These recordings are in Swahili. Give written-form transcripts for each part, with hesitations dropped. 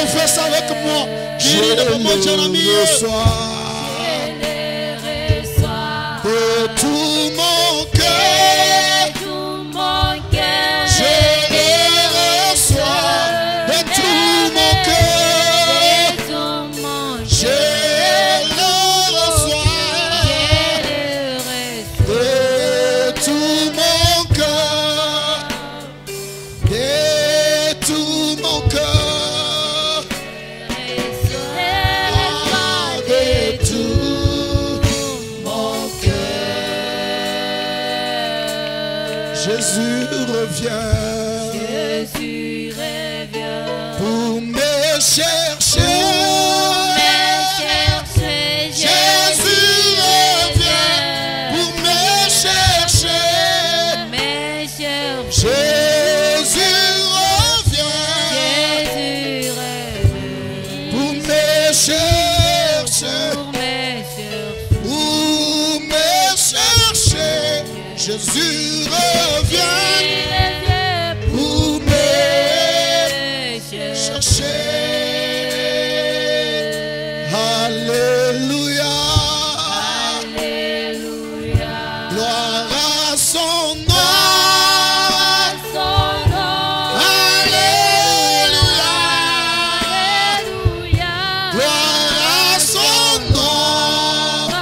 confesse avec moi. Je Kiri na le pamoja na mie. reçois de tout mon cœur. Je le reçois de tout mon cœur. Je le reçois de tout mon cœur. De tout mon cœur. De tout mon cœur. Jésus revient pour me chercher. Jésus revient pour me chercher. Jésus revient pour me chercher. Pour me chercher. Jésus revient pour me chercher. Alléluia. Gloire à son nom. Alléluia. Gloire à son nom.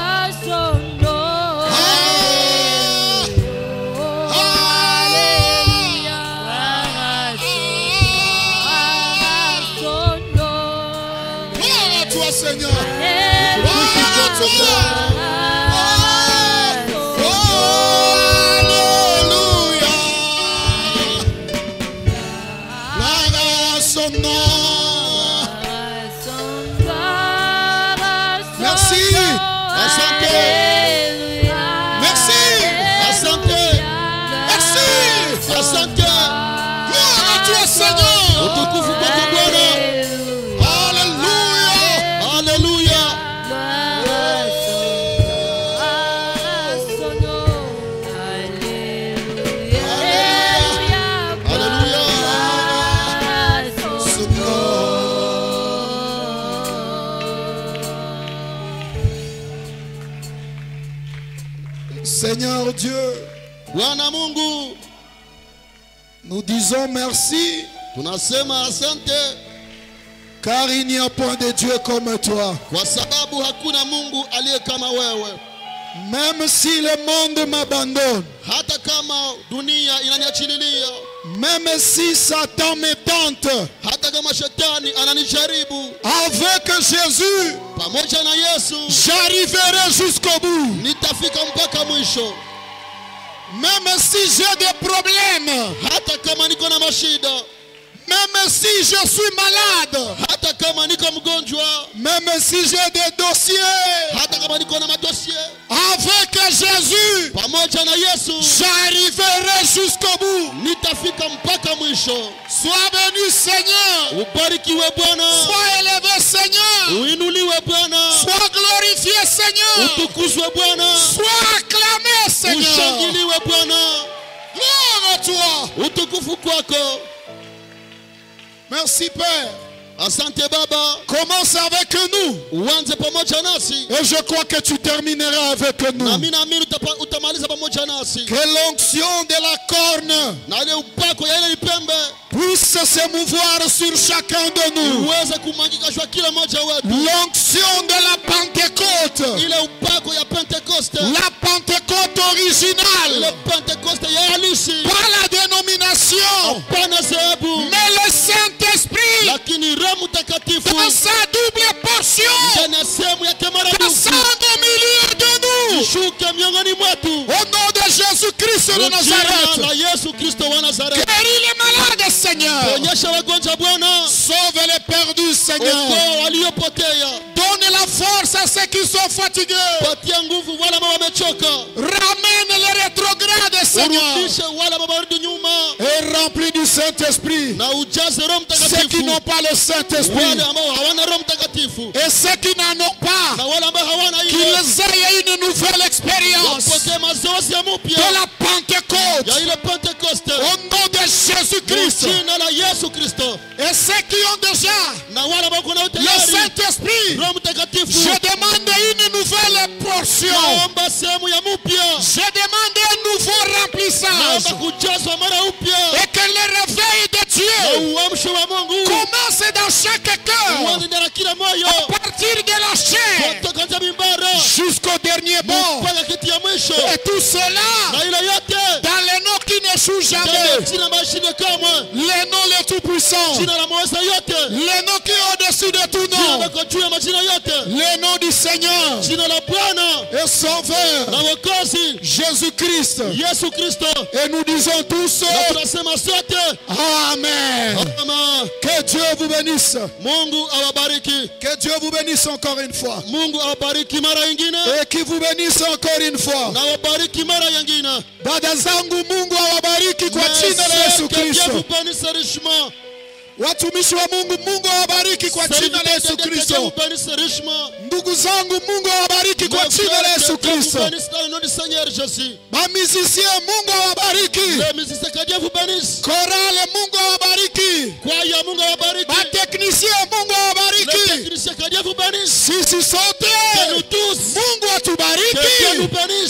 Gloire à toi, Seigneur. Gloire. Alléluia. Gloire à son nom. Merci. Asante. Merci. Asante. Merci. Asante. Gloire à toi, Seigneur. Utukufu kwako Bwana. Alléluia. Alléluia. Seigneur Dieu, Bwana Mungu, nous disons merci tunasema asante car il n'y a point de Dieu comme toi. kwa sababu hakuna Mungu aliye kama wewe. Même si le monde m'abandonne, Hata kama dunia inaniachililia, même si Satan me tente, hata kama shetani ananijaribu, avec Jésus, pamoja na Yesu j'arriverai jusqu'au bout. nitafika mpaka mwisho. Même si j'ai des problèmes, Hata kama niko na mashida, même si je suis malade, hata kama niko mgonjwa, même si j'ai des dossiers, hata kama niko na madosie, avec Jésus, pamoja na Yesu j'arriverai jusqu'au bout. nitafika mpaka mwisho. Sois béni, Seigneur. Ubarikiwe Bwana, Sois élevé, Seigneur. uinuliwe Bwana, Sois glorifié, Seigneur. utukuzwe Bwana, Sois acclamé, Seigneur. ushangiliwe Bwana, Gloire à toi. utukufu kwako. Merci, Père. Asante Baba, Commence avec nous. uanze pamoja nasi, Et je crois que tu termineras avec na nous. mimi naamini utamaliza pamoja nasi, Que l'onction de la corne na ile upako ya ile lipembe puisse se mouvoir sur chacun de nous. uweze kumwagika juu ya kila mmoja wetu. L'onction de la Pentecôte. Ile upako ya Pentekoste, La Pentecôte originale. ile Pentekoste ya halisi, Pas la dénomination. hapana zehebu, Mais le Saint-Esprit. lakini Roho Mtakatifu Dans sa double portion. ndani ya sehemu yake maradufu Descend au milieu de nous. shuke miongoni mwetu, Au nom de Jésus-Christ de kwa jina Nazareth. la Yesu Kristo wa Nazareti. Guéris les malades, Seigneur. Onyesha wagonjwa Bwana, Sauve les perdus, Seigneur. okoa waliopotea, Donne la force à ceux qui sont fatigués. patia nguvu wale ambao wamechoka, Ramène les rétrogrades, Seigneur. urudishe wale ambao warudi nyuma, Et remplis du Saint-Esprit na ujaze Roho ceux qui Mtakatifu n'ont pas le Saint-Esprit. wale ambao hawana Roho Mtakatifu, Et ceux qui n'en ont pas, na wale ambao hawana ile, qu'ils aient une nouvelle expérience wapokee mazoezi ya de mpya la Pentecôte. ya ile Pentekoste, Au nom de Jésus-Christ. kwa jina la Yesu Kristo. Et ceux qui ont déjà na wale ambao kuna Le utayari. Saint-Esprit, Roho Mtakatifu, je demande une nouvelle portion. naomba sehemu ya mpya. Je demande un nouveau remplissage. Naomba kujazwa mara upya. Et que le réveil de Na Dieu uamsho wa Mungu commence dans chaque cœur. uanze ndani ya kila moyo. À partir de la chair Kutoka kwa mimbara jusqu'au dernier mot. mpaka kiti ya mwisho. Et tout cela Na ile yote dans le nom qui n'échoue ndani ya jamais. jina mashine kamwe. Le nom le tout-puissant. Jina la mweza yote. Le nom qui est au-dessus de tout Jina nom. liko juu ya majina yote. Le nom du Seigneur Jina la Bwana et Sauveur na Mwokozi Jésus-Christ. Yesu Kristo. Et nous disons tous Na tunasema sote Amen. Amen. Que Dieu vous bénisse. Mungu awabariki. Que Dieu vous bénisse encore une fois. Mungu awabariki mara nyingine. Et qu'il vous bénisse encore une fois. Na wabariki mara nyingine. Dada zangu, Mungu awabariki kwa jina la Yesu Kristo. Watumishi wa Mungu, Mungu awabariki kwa jina la Yesu Kristo. Ndugu zangu, Mungu awabariki kwa jina la Yesu Kristo. Bamizisia, Mungu awabariki. Korale, Mungu awabariki. Bateknisie, Mungu awabariki. Sisi sote, Mungu atubariki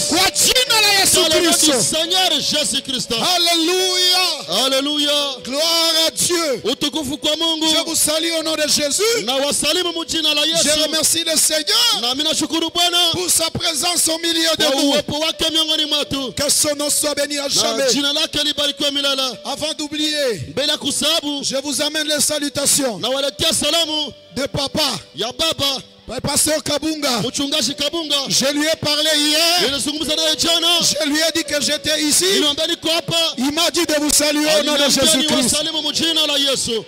kwa jina la Yesu Kristo. Alléluia. Alléluia. Gloire à Dieu. Utukufu kwa Mungu. Je vous salue au nom de Jésus. Na wasalimu mjina la Yesu. Je remercie le Seigneur Na mimi nashukuru Bwana pour sa présence au milieu de kwa nous. uwepo wake miongoni mwetu. Que son nom soit béni à Na jamais. jina lake libarikiwe milele. Avant d'oublier, Mbele ya kusabu je vous amène les salutations na waletea salamu de papa, ya baba Pasteur Kabunga. mchungaji Kabunga. Je lui ai parlé hier. Nilizungumza naye jana. Je lui ai dit que j'étais ici. Nilimwambia niko hapa. Il m'a dit de vous saluer au nom de Jésus-Christ. Wasalimu mjina la Yesu.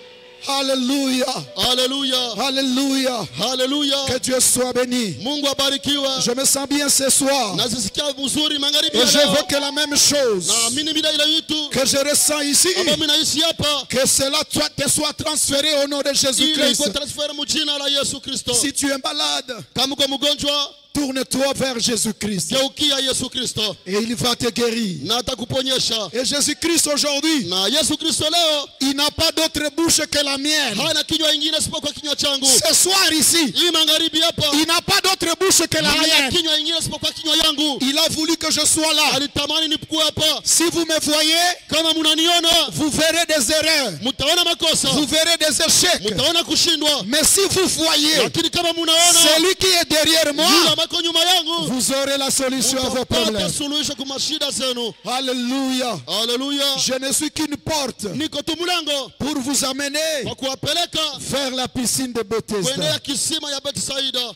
Alléluia. Alléluia. Alléluia. Alléluia. Que Dieu soit béni. Mungu abarikiwe. Je me sens bien ce soir. Nazisikia mzuri magharibi Et ya je leo. veux que la même chose Na mimi bila ile vitu que je ressens ici, ambayo mimi naishi hapa que cela te soit transféré au nom de ile Jésus-Christ. iko transfer mjina la Yesu Kristo. Si tu es malade, Kama uko mgonjwa, tourne-toi vers Jésus-Christ geukia Yesu Kristo et il va te guérir. na atakuponyesha. Et Jésus-Christ aujourd'hui, Na Yesu Kristo leo il n'a pas d'autre bouche que la mienne. hana kinywa ingine isipokuwa kinywa changu. Ce soir ici, Hii magharibi hapa il n'a pas d'autre bouche que la hana mienne. kinywa ingine isipokuwa kinywa yangu. Il a voulu que je sois là. Alitamani nikuwe hapa. Si vous me voyez, Kama mnaniona, vous verrez des erreurs, mtaona makosa, vous verrez des échecs. mtaona kushindwa. Mais si vous voyez Lakini kama mnaona celui qui est derrière yule moi, ambaye nyuma yangu, vous aurez la solution à vos mtapata problèmes. suluhisho kwa mashida zenu. Alléluia. Haleluya. Je ne suis qu'une porte Niko tu mlango pour vous amener kwa kuwapeleka vers la piscine de kuendea Bethesda. kisima ya Betsaida.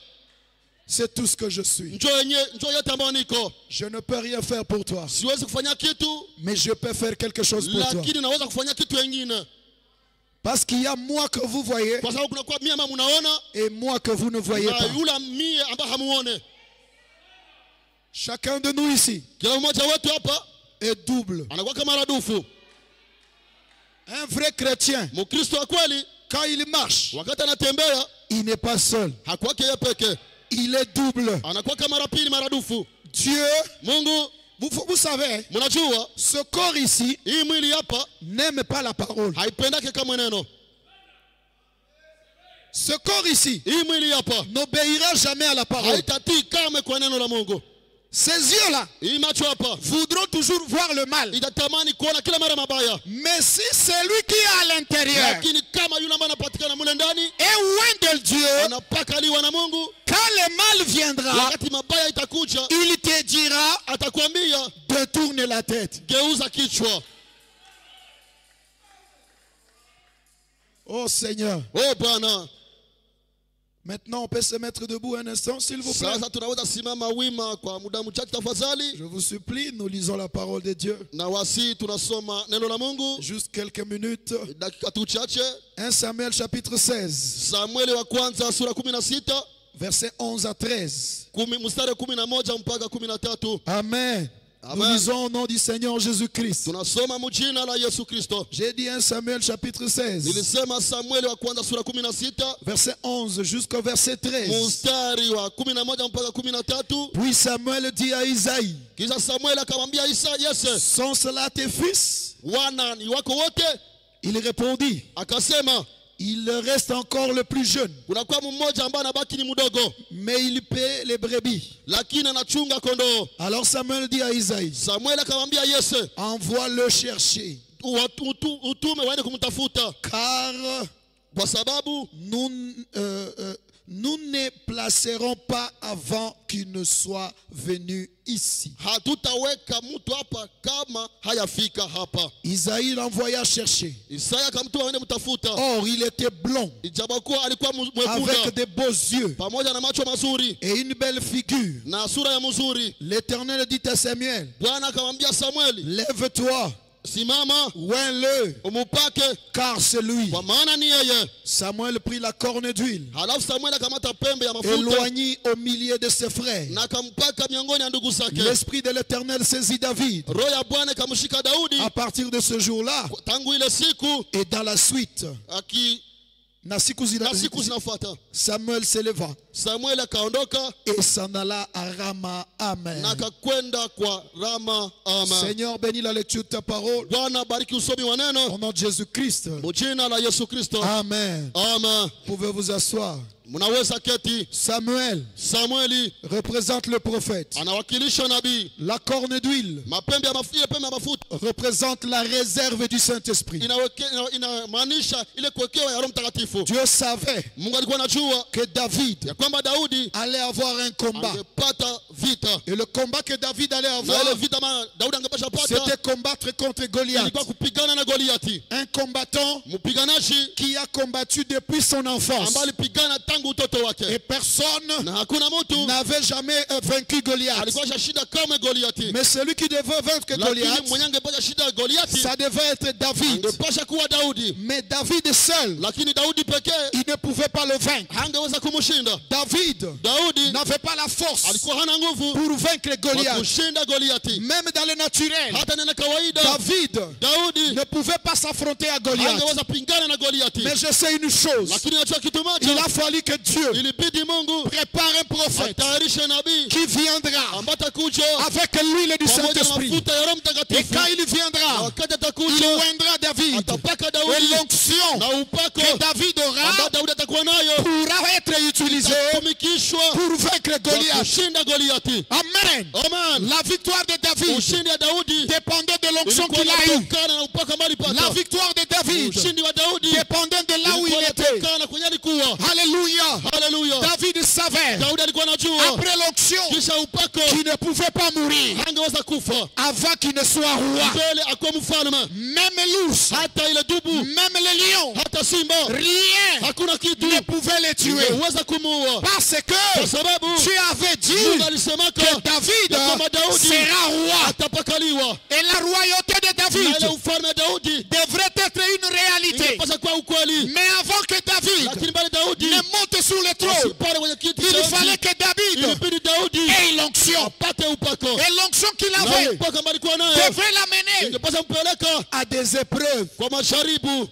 C'est tout ce que je suis. Njoo yote ambayo niko. Je ne peux rien faire pour toi, Siwezi kufanya kitu, mais je peux faire quelque chose pour toi. lakini naweza kufanya kitu kingine. Parce qu'il y a moi que vous voyez Kwa sababu kuna kwa mimi ambaye mnaona et moi que vous ne voyez na pas. yule mimi ambaye hamuone. Chacun de nous ici Kila mmoja wetu hapa est double. anakuwa kama maradufu. Un vrai chrétien, Mkristo wa kweli quand il marche, wakati anatembea il n'est pas seul. hakuwake yeye peke, Il est double. anakuwa kama mara pili maradufu. Dieu, Mungu, vous savez, mnajua ce corps ici hii mwili hapa n'aime pas la parole. haipendake kama neno. Ce corps ici Hii mwili hapa n'obéira jamais à la parole. haitatii kama kwa neno la Mungu. Ces yeux-là Hii macho hapa voudront toujours voir le mal. itatamani kuona kila mara mabaya, Mais si celui qui est à l'intérieur lakini kama yule ambaye anapatikana mule ndani est loin de Dieu, anapakaliwa na Mungu, quand le mal viendra, wakati mabaya itakuja il te dira, atakwambia détourne la tête. geuza kichwa. Oh Seigneur. Oh Bwana, Maintenant, on peut se mettre debout un instant, s'il vous plaît. sasa tunaweza simama wima kwa muda mchache tafadhali, Je vous supplie, nous lisons la parole de Dieu. na wasi tunasoma neno la Mungu Juste quelques minutes. dakika tu chache. 1 Samuel chapitre 16, Samueli wa kwanza sura 16 versets 11 à 13. mstari 11 mpaka 13. Amen. Nous Amen. lisons au nom du Seigneur Jésus-Christ. Tunasoma mjina la Yesu Kristo. J'ai dit 1 Samuel chapitre 16, Nilisema Samueli wa kwanza sura 16 verset 11 jusqu'au verset 13. mstari wa 11 mpaka 13. Puis Samuel dit à Isaïe, Kisha Samueli akamwambia Yese, sont cela tes fils? wana ni wako wote? Il répondit, Akasema, Il reste encore le plus jeune, kunakuwa mmoja ambaye anabaki ni mdogo, mais il paie les brebis. lakini anachunga kondoo. Alors Samuel dit à Isaïe, Samuel akamwambia Yese, envoie-le chercher, utume waende kumtafuta, car kwa sababu nous ne placerons pas avant qu'il ne soit venu ici. hatutaweka mtu hapa kama hayafika hapa. Isaïe l'envoya chercher. Isaya akamtuma waende mtafuta, Or, il était blond, ijapokuwa alikuwa avec mwekunda des beaux yeux pamoja na macho mazuri et une belle figure. na sura ya mzuri. L'Éternel dit à Samuel, Bwana akamwambia Samueli, lève-toi, simama oins-le, umupake, car c'est lui. kwa maana ni yeye. Samuel prit la corne d'huile, Halafu Samueli akamata pembe ya mafuta éloigné au milieu de ses frères. na akampaka miongoni ya ndugu zake. L'esprit de l'Éternel saisit David. Roho ya Bwana ikamshika Daudi À partir de ce jour-là tangu ile siku et dans la suite, na siku zinafuata Samuel s'éleva Samueli akaondoka et s'en alla à Rama. Amen. na akakwenda kwa Rama. Amen. Seigneur, bénis la lecture de ta parole. Bwana bariki usomi wa neno Au nom de Jésus-Christ. kwa jina la Yesu Kristo. Amen. Amen. Pouvez vous asseoir. Mnaweza keti. Samuel Samueli représente le prophète. anawakilisha nabii. La corne d'huile Mapembe ya mafuta, pembe ya mafuta représente la réserve du Saint-Esprit. inamaanisha ile kuwekewa ya Roho Mtakatifu. Dieu savait Mungu alikuwa anajua que David ya kwamba Daudi allait avoir un combat. angepata vita. Et le combat que David allait Na avoir, ile vita Daudi angepasha pata c'était combattre contre Goliath. ilikuwa kupigana na Goliati. Un combattant Mpiganaji qui a combattu depuis son enfance. ambaye alipigana tangu utoto Et wake. personne Na hakuna mtu n'avait jamais vaincu Goliath. alikuwa shida kama Goliati. Mais celui qui devait vaincre Lakini Goliath, mwenye angepata shida ya Goliati ça devait être David. angepasha kuwa Daudi. Mais David seul, Lakini Daudi pekee il ne pouvait pas le vaincre. hangeweza kumshinda. David Daudi n'avait pas la force alikuwa hana nguvu pour vaincre kwa Goliath. kushinda Goliati. Même dans le naturel, Hata nena kawaida David Daudi ne pouvait pas s'affronter à Goliath. hangeweza pingana na Goliati. Mais je sais une chose, Lakini najua kitu il moja, a fallu que Dieu ilibidi Mungu prépare un prophète atayarishe nabii qui viendra ambaye atakuja avec l'huile du pamoja na Saint-Esprit. mafuta ya Roho Et Mtakatifu. quand il Na viendra, wakati il atakuja oindra David. atapaka Et Daudi l'onction na upako que David ambayo aura Daudi atakuwa nayo pourra être utilisée itatumikishwa pour vaincre kwa Goliath. kushinda Goliati. Amen. Amen. La victoire de David Ushindi wa Daudi dépendait de l'onction ilikuwa qu'il a eue. inatokana na upako ambao La alipata. victoire de David Ushindi wa Daudi dépendait de là où il ilikuwa était. inatokana kwenye alikuwa. Alléluia. Haleluya. David savait, Daudi alikuwa anajua après l'onction, kisha upako qu'il ne pouvait pas mourir hangeweza kufa avant qu'il ne soit roi. mbele akuwa mfalme. Même l'ours, Hata ile dubu, même le lion, hata simba, rien hakuna kitu ne pouvait les tuer. ingeweza kumuua, Parce kwa que sababu Dieu avait dit Mungu alisemaka que David ya kwamba Daudi sera roi. atapakaliwa. Et la royauté de Na David ile ufalme wa Daudi devrait être une réalité. ingepasa kuwa ukweli, Mais avant que David lakini bali Daudi ne monte sur le trône, asipande kwenye kiti il cha fallait enzi, que David ilibidi Daudi ait l'onction. apate upako, Et l'onction qu'il na avait upako ambao alikuwa nayo devrait l'amener ingepasa mpeleka à des épreuves. kwa masharibu.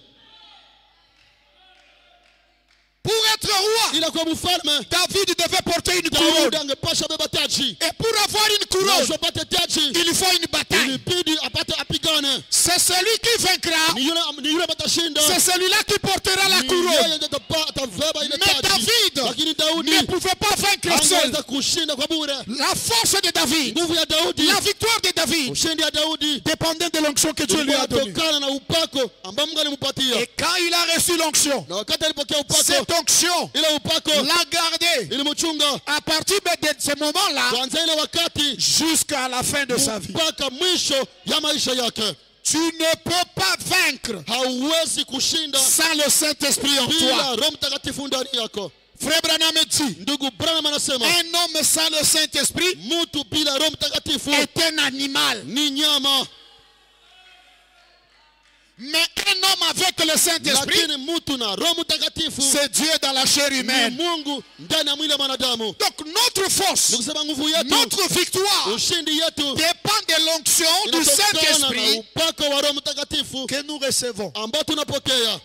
Pour être roi, Ila kwa mfalme David devait porter une Daudi couronne. angepasha beba taji, Et pour avoir une na couronne, apate taji il faut une bataille. ilibidi apate apigane. C'est celui qui vaincra, Ni yule atashinda, c'est celui-là qui portera la ni couronne. yeye ndiye ataveba ile Mais taji. David Lakini Daudi ne pouvait pas vaincre seul. angeweza kushinda kwa bure. La force de David, Nguvu ya Daudi, la victoire de David ushindi ya Daudi dépendait de l'onction que Dieu lui ilikuwa a donnée. inatokana na upako ambao Mungu alimpatia. Et quand il a reçu l'onction, Na wakati alipokea upako, cette onction ile upako l'a gardé ilimchunga à partir de ce moment-là kuanzia ile wakati jusqu'à la fin de sa vie. mpaka mwisho ya maisha yake. Tu ne peux pas vaincre Hauwezi kushinda sans le Saint-Esprit en bila toi. Roho Mtakatifu ndani yako. Frère Branham dit, Ndugu Branham anasema un homme sans le Saint-Esprit mtu bila Roho Mtakatifu est un animal. ni nyama, Mais un homme avec le Saint-Esprit, lakini mtu na Roho Mtakatifu c'est Dieu dans la chair ni humaine. Mungu ndani ya mwili wa mwanadamu. Donc notre force, Ni kusema nguvu yetu, notre victoire ushindi yetu dépend de l'onction du inatokana na Saint-Esprit upako wa Roho Mtakatifu que nous recevons. ambao tunapokea.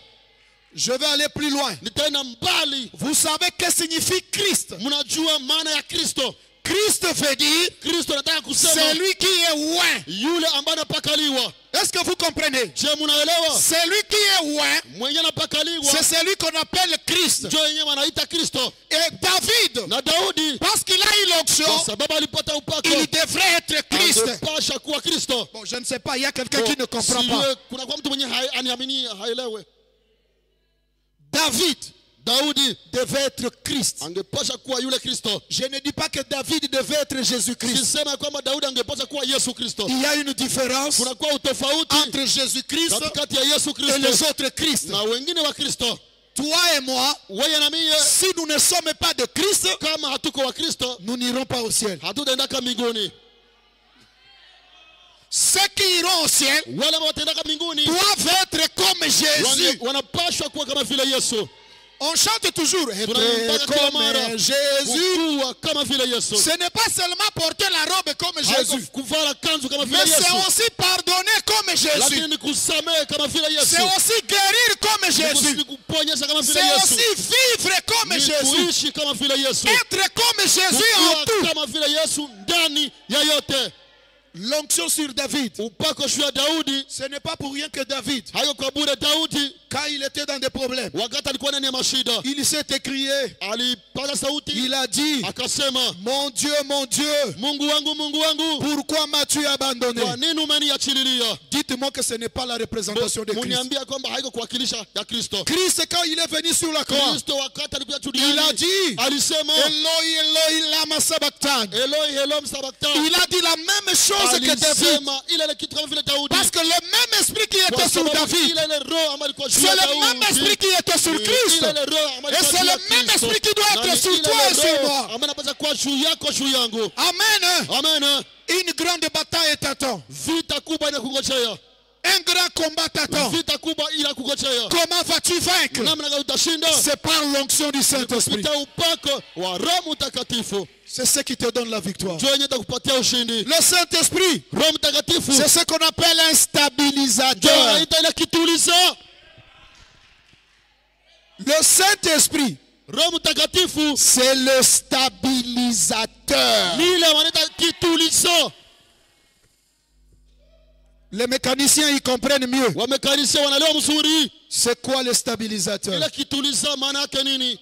Je vais aller plus loin. Nitaenda mbali. Vous savez que signifie Christ? Mnajua maana ya Kristo? Christ veut dire Kristo anataka kusema c'est lui qui est oint. yule ambaye anapakaliwa. Est-ce que vous comprenez? Je, munaelewa? C'est lui qui est oint. Mwenye anapakaliwa C'est celui qu'on appelle Christ. ndio yenyewe wanaita Kristo. Et David, Na Daudi parce qu'il a eu l'onction, kwa sababu alipata upako il devrait être Christ. angepasha kuwa Kristo. Bon, je ne sais pas, il y a quelqu'un qui ne comprend Siwe, pas. kuna kwa mtu mwenye aniamini haelewe. David Daudi devait être Christ. angepasha kuwa yule Kristo. Je ne dis pas que David devait être Jésus-Christ. Sisema kwamba Daudi angepasha kuwa Yesu Kristo. Il y a une différence Kuna kwa utofauti entre Jésus-Christ katikati ya Yesu et les Kristo autres Christ. na wengine wa Kristo. Toi et moi, Wewe na mimi si nous ne sommes pas de Christ, kama hatuko wa Kristo nous n'irons pas au ciel. hatutaendaka mbinguni. Ceux qui iront au ciel Wale ambao wataendaka mbinguni doivent être comme Jésus. wanapashwa kuwa kama vile Yesu. On chante toujours être Tunaimbaga kila mara comme Jésus. kuwa kama vile Yesu. Ce n'est pas seulement porter la robe comme Jésus, Kuvala kanzu kama vile mais c'est Yesu. aussi pardonner comme Jésus. Lakini ni kusamehe kama vile Yesu. C'est aussi guérir comme Jésus. Ni kuponyesha kama vile C'est Yesu. aussi vivre comme Ni Jésus. kuishi kama vile Yesu. Être comme Jésus en Kuwa tout. kama vile Yesu ndani ya yote. L'onction sur David. Upako juu ya Daudi Ce n'est pas pour rien que David, hayo kwa bure. Daudi quand il était dans des problèmes, wakati alikuwa ndani ya mashida il s'est écrié, alipaza sauti il a dit, akasema, mon Dieu, Mungu wangu, pourquoi m'as-tu abandonné? kwa nini umeniachililia? Dites-moi que ce n'est pas la représentation de Christ. Muniambia kwamba haiko kuwakilisha ya Kristo. Christ, quand il est venu sur la croix, Kristo wakati alikuja il a duniani dit, alisema, Eloi, Eloi, lama sabachthani. Eloi Eloi msabakthani. Il a dit la même chose que David. Alisema ile ile kitu kama vile Daudi. Parce que le même esprit qui était Kwa sur sababu David, ile ile roho ambayo ilikuwa juu c'est ya le Daudi. même esprit qui était sur Christ. Ile ile roho ambayo Et ilikuwa c'est juu ya le même Kristo. esprit qui doit Na être ni sur ile toi ile et sur roho moi. ambayo inapaswa kuwa juu yako, juu yangu. Amen. Amen. Une grande bataille t'attend. Vita kubwa inakungojea. Un grand combat t'attend. Vita kubwa inakungojea. Comment vas-tu vaincre? Namna gani utashinda? C'est par l'onction du Saint-Esprit. Kupitia upako wa Roho Mtakatifu. C'est ce qui te donne la victoire. Ndio yenye itakupatia ushindi. Le Saint-Esprit, Roho Mtakatifu c'est ce qu'on appelle un ndio stabilisateur. anaita ile kitulizo. Le Saint-Esprit, Roho Mtakatifu c'est le stabilisateur. ni ile wanaita kitulizo. Les mécaniciens y comprennent mieux. Wamekanisa wanaelewa mzuri. C'est quoi le stabilisateur? Ile kitulizo maana yake nini?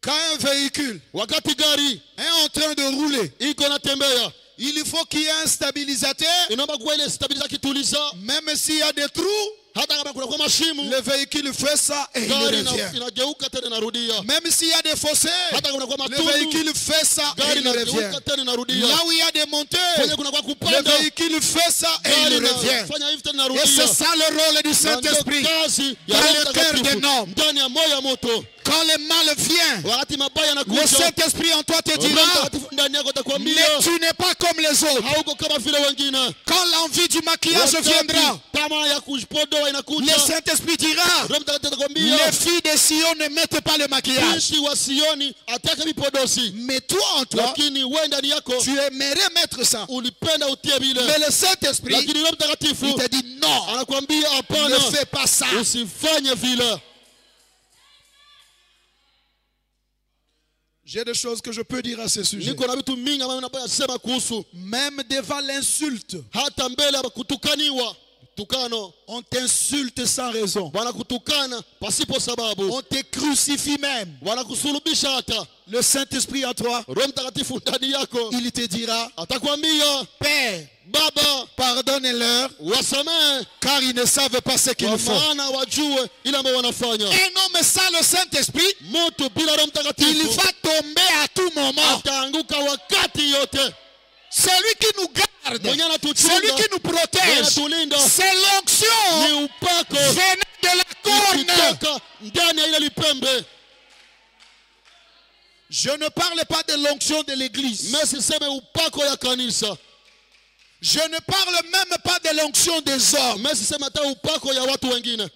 Quand un véhicule Wakati gari est en train de rouler, iko natembea, il faut qu'il y ait un stabilisateur. inaomba kuwa ile stabiliza kitulizo. Même s'il y a des trous, Hata kama kuna kwa mashimo, le véhicule fait ça et il gari revient. inageuka tena inarudia. Même s'il y a des fossés, Hata kama kuna kwa le matundu, véhicule fait ça et gari il revient. inageuka tena inarudia. Là où il y a des montées, Kwenye kuna kwa le kupanda, véhicule fait ça et gari il revient. inafanya hivi tena Et c'est inarudia. ça le rôle du Na ndio Saint-Esprit. kazi ya Dans Roho le cœur Mtakatifu d'un homme. ndani ya moyo wa moto. Quand le mal vient, Wakati mabaya le yanakuja, Saint-Esprit en toi te Roho dira, Mtakatifu ndani yako atakwambia mais tu n'es pas comme les autres. hauko kama vile wengine. Quand l'envie du maquillage Wakati viendra, tamaa ya kujipodoa le inakuja, Saint-Esprit dira, Roho Mtakatifu atakwambia les filles de Sion ne mettent pas le maquillage. binti wa Sioni atake vipodosi, Mais toi en toi, lakini wewe ndani yako tu aimerais mettre ça. ulipenda utie vile, Mais le Saint-Esprit, lakini Roho Mtakatifu il te dit non, anakwambia ne hapana, fais pas ça. usifanye vile. J'ai des choses que je peux dire à ce sujet. Niko na vitu mingi ambavyo napenda sema kuhusu, Même devant l'insulte, hata mbele ya kutukaniwa, tukano, on t'insulte sans raison. wanakutukana pasipo sababu, On te crucifie même. wanakusulubisha hata. Le Saint-Esprit en toi, Roho Mtakatifu ndani yako il te dira, atakwambia, Père, Baba, pardonne-leur, wasamehe car ils ne savent pas ce qu'ils kwa font. maana wajue ile ambayo wanafanya. Un homme sans le Saint-Esprit, Mtu bila Roho il Mtakatifu va tomber à tout moment. ataanguka wakati yote. Celui qui nous garde, Mwenye anatuchunga, celui qui nous mwenye protège, anatulinda c'est l'onction ni upako venant de la corne. kutoka ndani ya ile lipembe. Je ne parle pas de l'onction de l'église. Mais siseme upako ya kanisa. Je ne parle même pas de l'onction des hommes. Mais siseme hata upako ya watu wengine.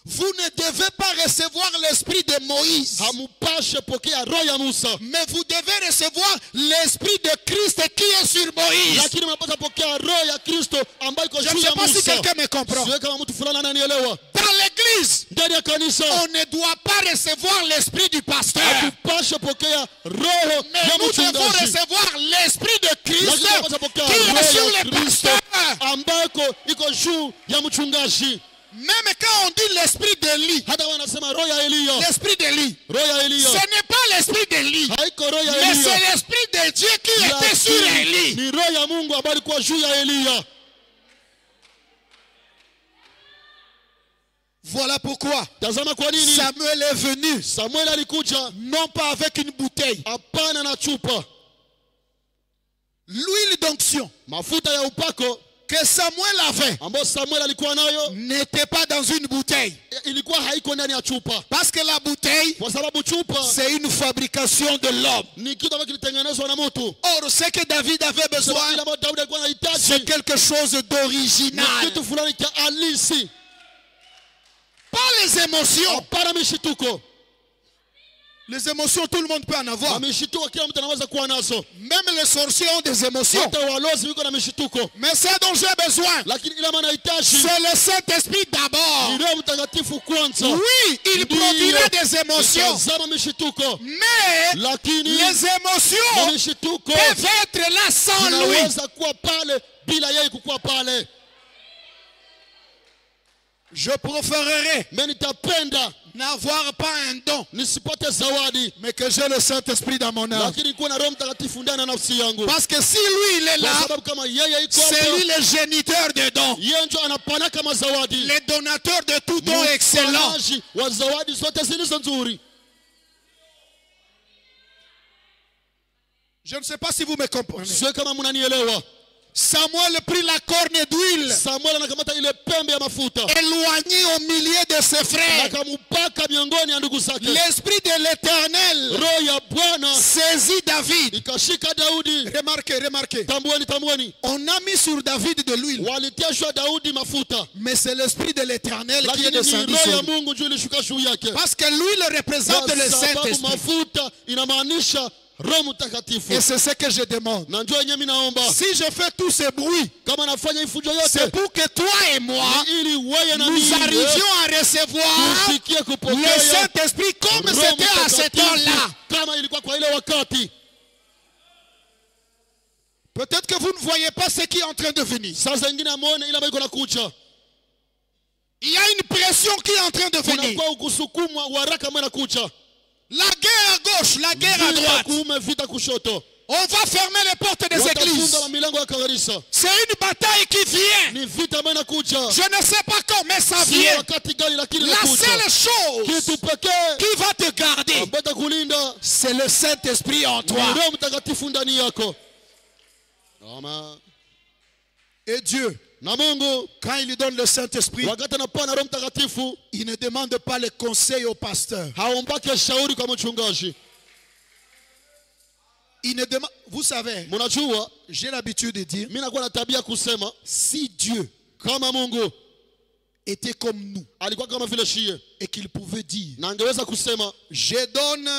Vous ne devez pas recevoir l'esprit de Moïse, Hamupashe pokea roho ya Musa, mais vous devez recevoir l'esprit de Christ qui est sur Moïse. lakini mnapaswa pokea roho ya Kristo ambayo iko Je juu ne sais ya pas si Musa. quelqu'un me comprend. Siwe kama mtu fulani ananielewa. Dans l'église, ndani ya kanisa on ne doit pas recevoir l'esprit du pasteur. hatupashe pokea roho Mais ya nous devons mchungaji, recevoir l'esprit de Christ lakini tunapaswa qui pokea est roho sur ya les Kristo pasteurs. ambako iko juu ya mchungaji. Même quand on dit l'esprit d'Élie, Hata wanasema roho ya Eliya, l'esprit d'Élie, roho ya ce Eliya n'est pas l'esprit d'Élie, haiko roho ya mais c'est Eliya, l'esprit de Dieu qui était sur lakini Élie. ni roho ya Mungu ambayo ilikuwa juu ya Eliya. Voilà pourquoi Tazama kwa nini Samuel est venu, Samuel alikuja non pas avec une bouteille, hapana na chupa, l'huile d'onction mafuta ya upako que Samuel avait ambayo Samuel alikuwa nayo n'était pas dans une bouteille. ilikuwa haiko ndani ya chupa, Parce que la bouteille, kwa sababu chupa c'est une fabrication de l'homme. ni kitu ambacho kilitengenezwa na mtu. Or, ce que David avait Ile besoin, ambayo Daudi alikuwa anahitaji c'est quelque chose ni d'original. kitu fulani cha halisi, Pas les émotions. hapana mishituko. Les émotions, tout le monde peut en avoir. Na mishituko kila mtu anaweza kuwa nazo, Même les sorciers ont des émotions. hata walozi wiko na mishituko, Mais ce dont j'ai besoin, lakini ile ambayo anahitaji c'est le Saint-Esprit d'abord. ni Roho Mtakatifu kwanza. Oui, il Ndiyo, produira des émotions. utazama mishituko, Mais lakini les na émotions mishituko peuvent être là sans lui. zinaweza kuwa pale bila yeye kukuwa pale. Je préférerais Mimi nitapenda n'avoir pas un don, nisipate zawadi, mais que j'ai le Saint-Esprit dans mon âme. lakini kuwa na Roho Mtakatifu ndani ya nafsi yangu, Parce que si lui, il est kwa là, sababu kama yeye iko c'est hapo, lui le géniteur des dons, yeye ndio anapana kama zawadi, le donateur de tout don excellent. mpanaji wa zawadi zote zilizo nzuri. Je ne sais pas si vous me comprenez. Sio kama mnanielewa. Samuel prit la corne d'huile, Samuel anakamata ile pembe ya mafuta éloigné au milieu de ses frères. akamupaka miongoni ya ndugu zake. L'esprit de l'Éternel Roho ya Bwana saisit David. ikashika Daudi. Remarquez, remarquez. Tambueni, On a mis sur David de l'huile, walitia juu ya Daudi mafuta, mais c'est l'esprit de l'Éternel qui est lakini ni descendu roho sur ya lui. Mungu juu ilishuka juu yake, Parce que l'huile représente kwa le sababu Saint-Esprit. mafuta inamaanisha Roho Mtakatifu. Et c'est ce que je demande. Na njoo yenyewe mimi naomba, Si je fais tout ce bruit, kama nafanya hii fujo c'est yote pour que toi et moi, ni ili wewe na nous mimi arrivions à recevoir tufikie le kupokea Saint-Esprit comme Roho c'était à ce Mtakatifu temps-là. kama ilikuwa kwa ile wakati. Peut-être que vous ne voyez pas ce qui est en train de venir. Sasa ingine amuone ile ambayo iko nakuja, Il y a une pression qui est en train de venir. kunakuwa ukusukumwa wa haraka ambayo inakuja, La guerre à gauche, la guerre à vita droite. kuume, vita kushoto, On va fermer les portes des églises. watafunga milango ya kanisa. C'est une bataille qui vient. Ni vita ambayo inakuja, Je ne sais pas quand, mais ça sio vient. wakati gani, lakini La inakuja. seule chose Kitu pekee qui va te garder, ambayo itakulinda c'est le Saint-Esprit en ni toi. Roho Mtakatifu ndani yako. Amen. Et Dieu, Na Mungu quand il lui donne le Saint-Esprit, wakati anapana Roho Mtakatifu il ne demande pas le conseil au pasteur. haombake shauri kwa mchungaji. Il ne demande, vous savez, Mnajua j'ai l'habitude de dire, mimi nakuwa na tabia kusema si Dieu kama Mungu était comme nous alikuwa kama vile shie, et qu'il pouvait dire, na angeweza kusema je donne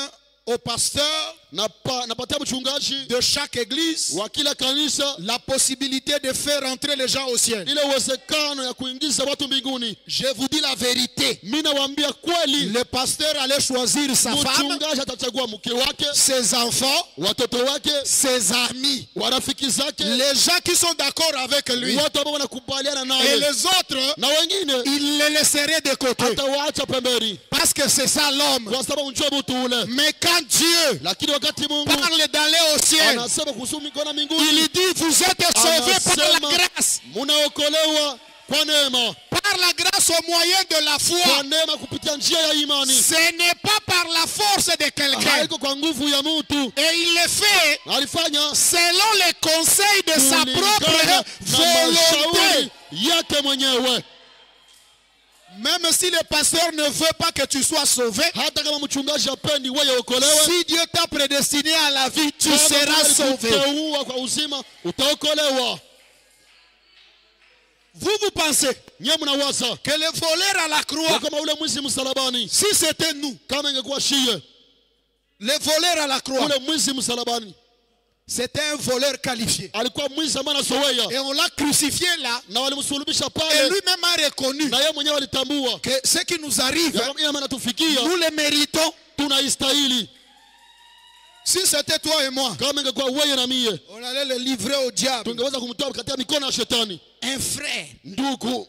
au pasteur napatia mchungaji de chaque église wa kila kanisa la possibilité de faire entrer les gens au ciel. ile uwezekano ya kuingiza watu mbinguni. Je vous dis la vérité. Mimi nawaambia kweli, Le pasteur allait choisir sa femme, mchungaji atachagua mke wake, ses enfants, watoto wake, ses amis, warafiki zake, les gens qui sont d'accord avec lui. watu ambao wanakubaliana Et naye, les autres, na wengine il les laisserait de côté. atawaacha pembeni, Parce que c'est ça l'homme. kwa sababu njoo mtu ule. Mais quand Dieu Lakini wakati Mungu parle d'aller au ciel, anasema kuhusu mikono il mbinguni, dit, vous êtes sauvés par la anasema grâce. munaokolewa kwa neema, Par la grâce au moyen de la kwa foi. neema kupitia njia ya imani, Ce n'est pas par la force de quelqu'un. haiko kwa nguvu ya mtu. Et il le fait Alifanya selon les conseils de sa kulingana propre na volonté. mashauri yake mwenyewe. Même si le pasteur ne veut pas que tu sois sauvé, Hata kama mchungaji hapendi wewe uokolewe, si Dieu t'a prédestiné à la vie, tu kama seras sauvé. alikuteua kwa uzima, utaokolewa. Vous pensez Nyie mnawaza que le voleur à la croix, kama ule mwizi msalabani, si c'était nous, kama ingekuwa shie, le voleur à la croix, ule mwizi msalabani, C'était un voleur qualifié. alikuwa mwizi ambaye anasoweya, Et on l'a crucifié là. na walimsulubisha Et pale, lui-même a reconnu na yeye mwenyewe alitambua que ce qui nous arrive, ya kwamba ile ambayo inatufikia nous le méritons. tunaistahili. Si c'était toi et moi, Kama ingekuwa wewe na mie, on allait le livrer au diable. tungeweza kumtoa katika mikono ya shetani. Un frère, Ndugu,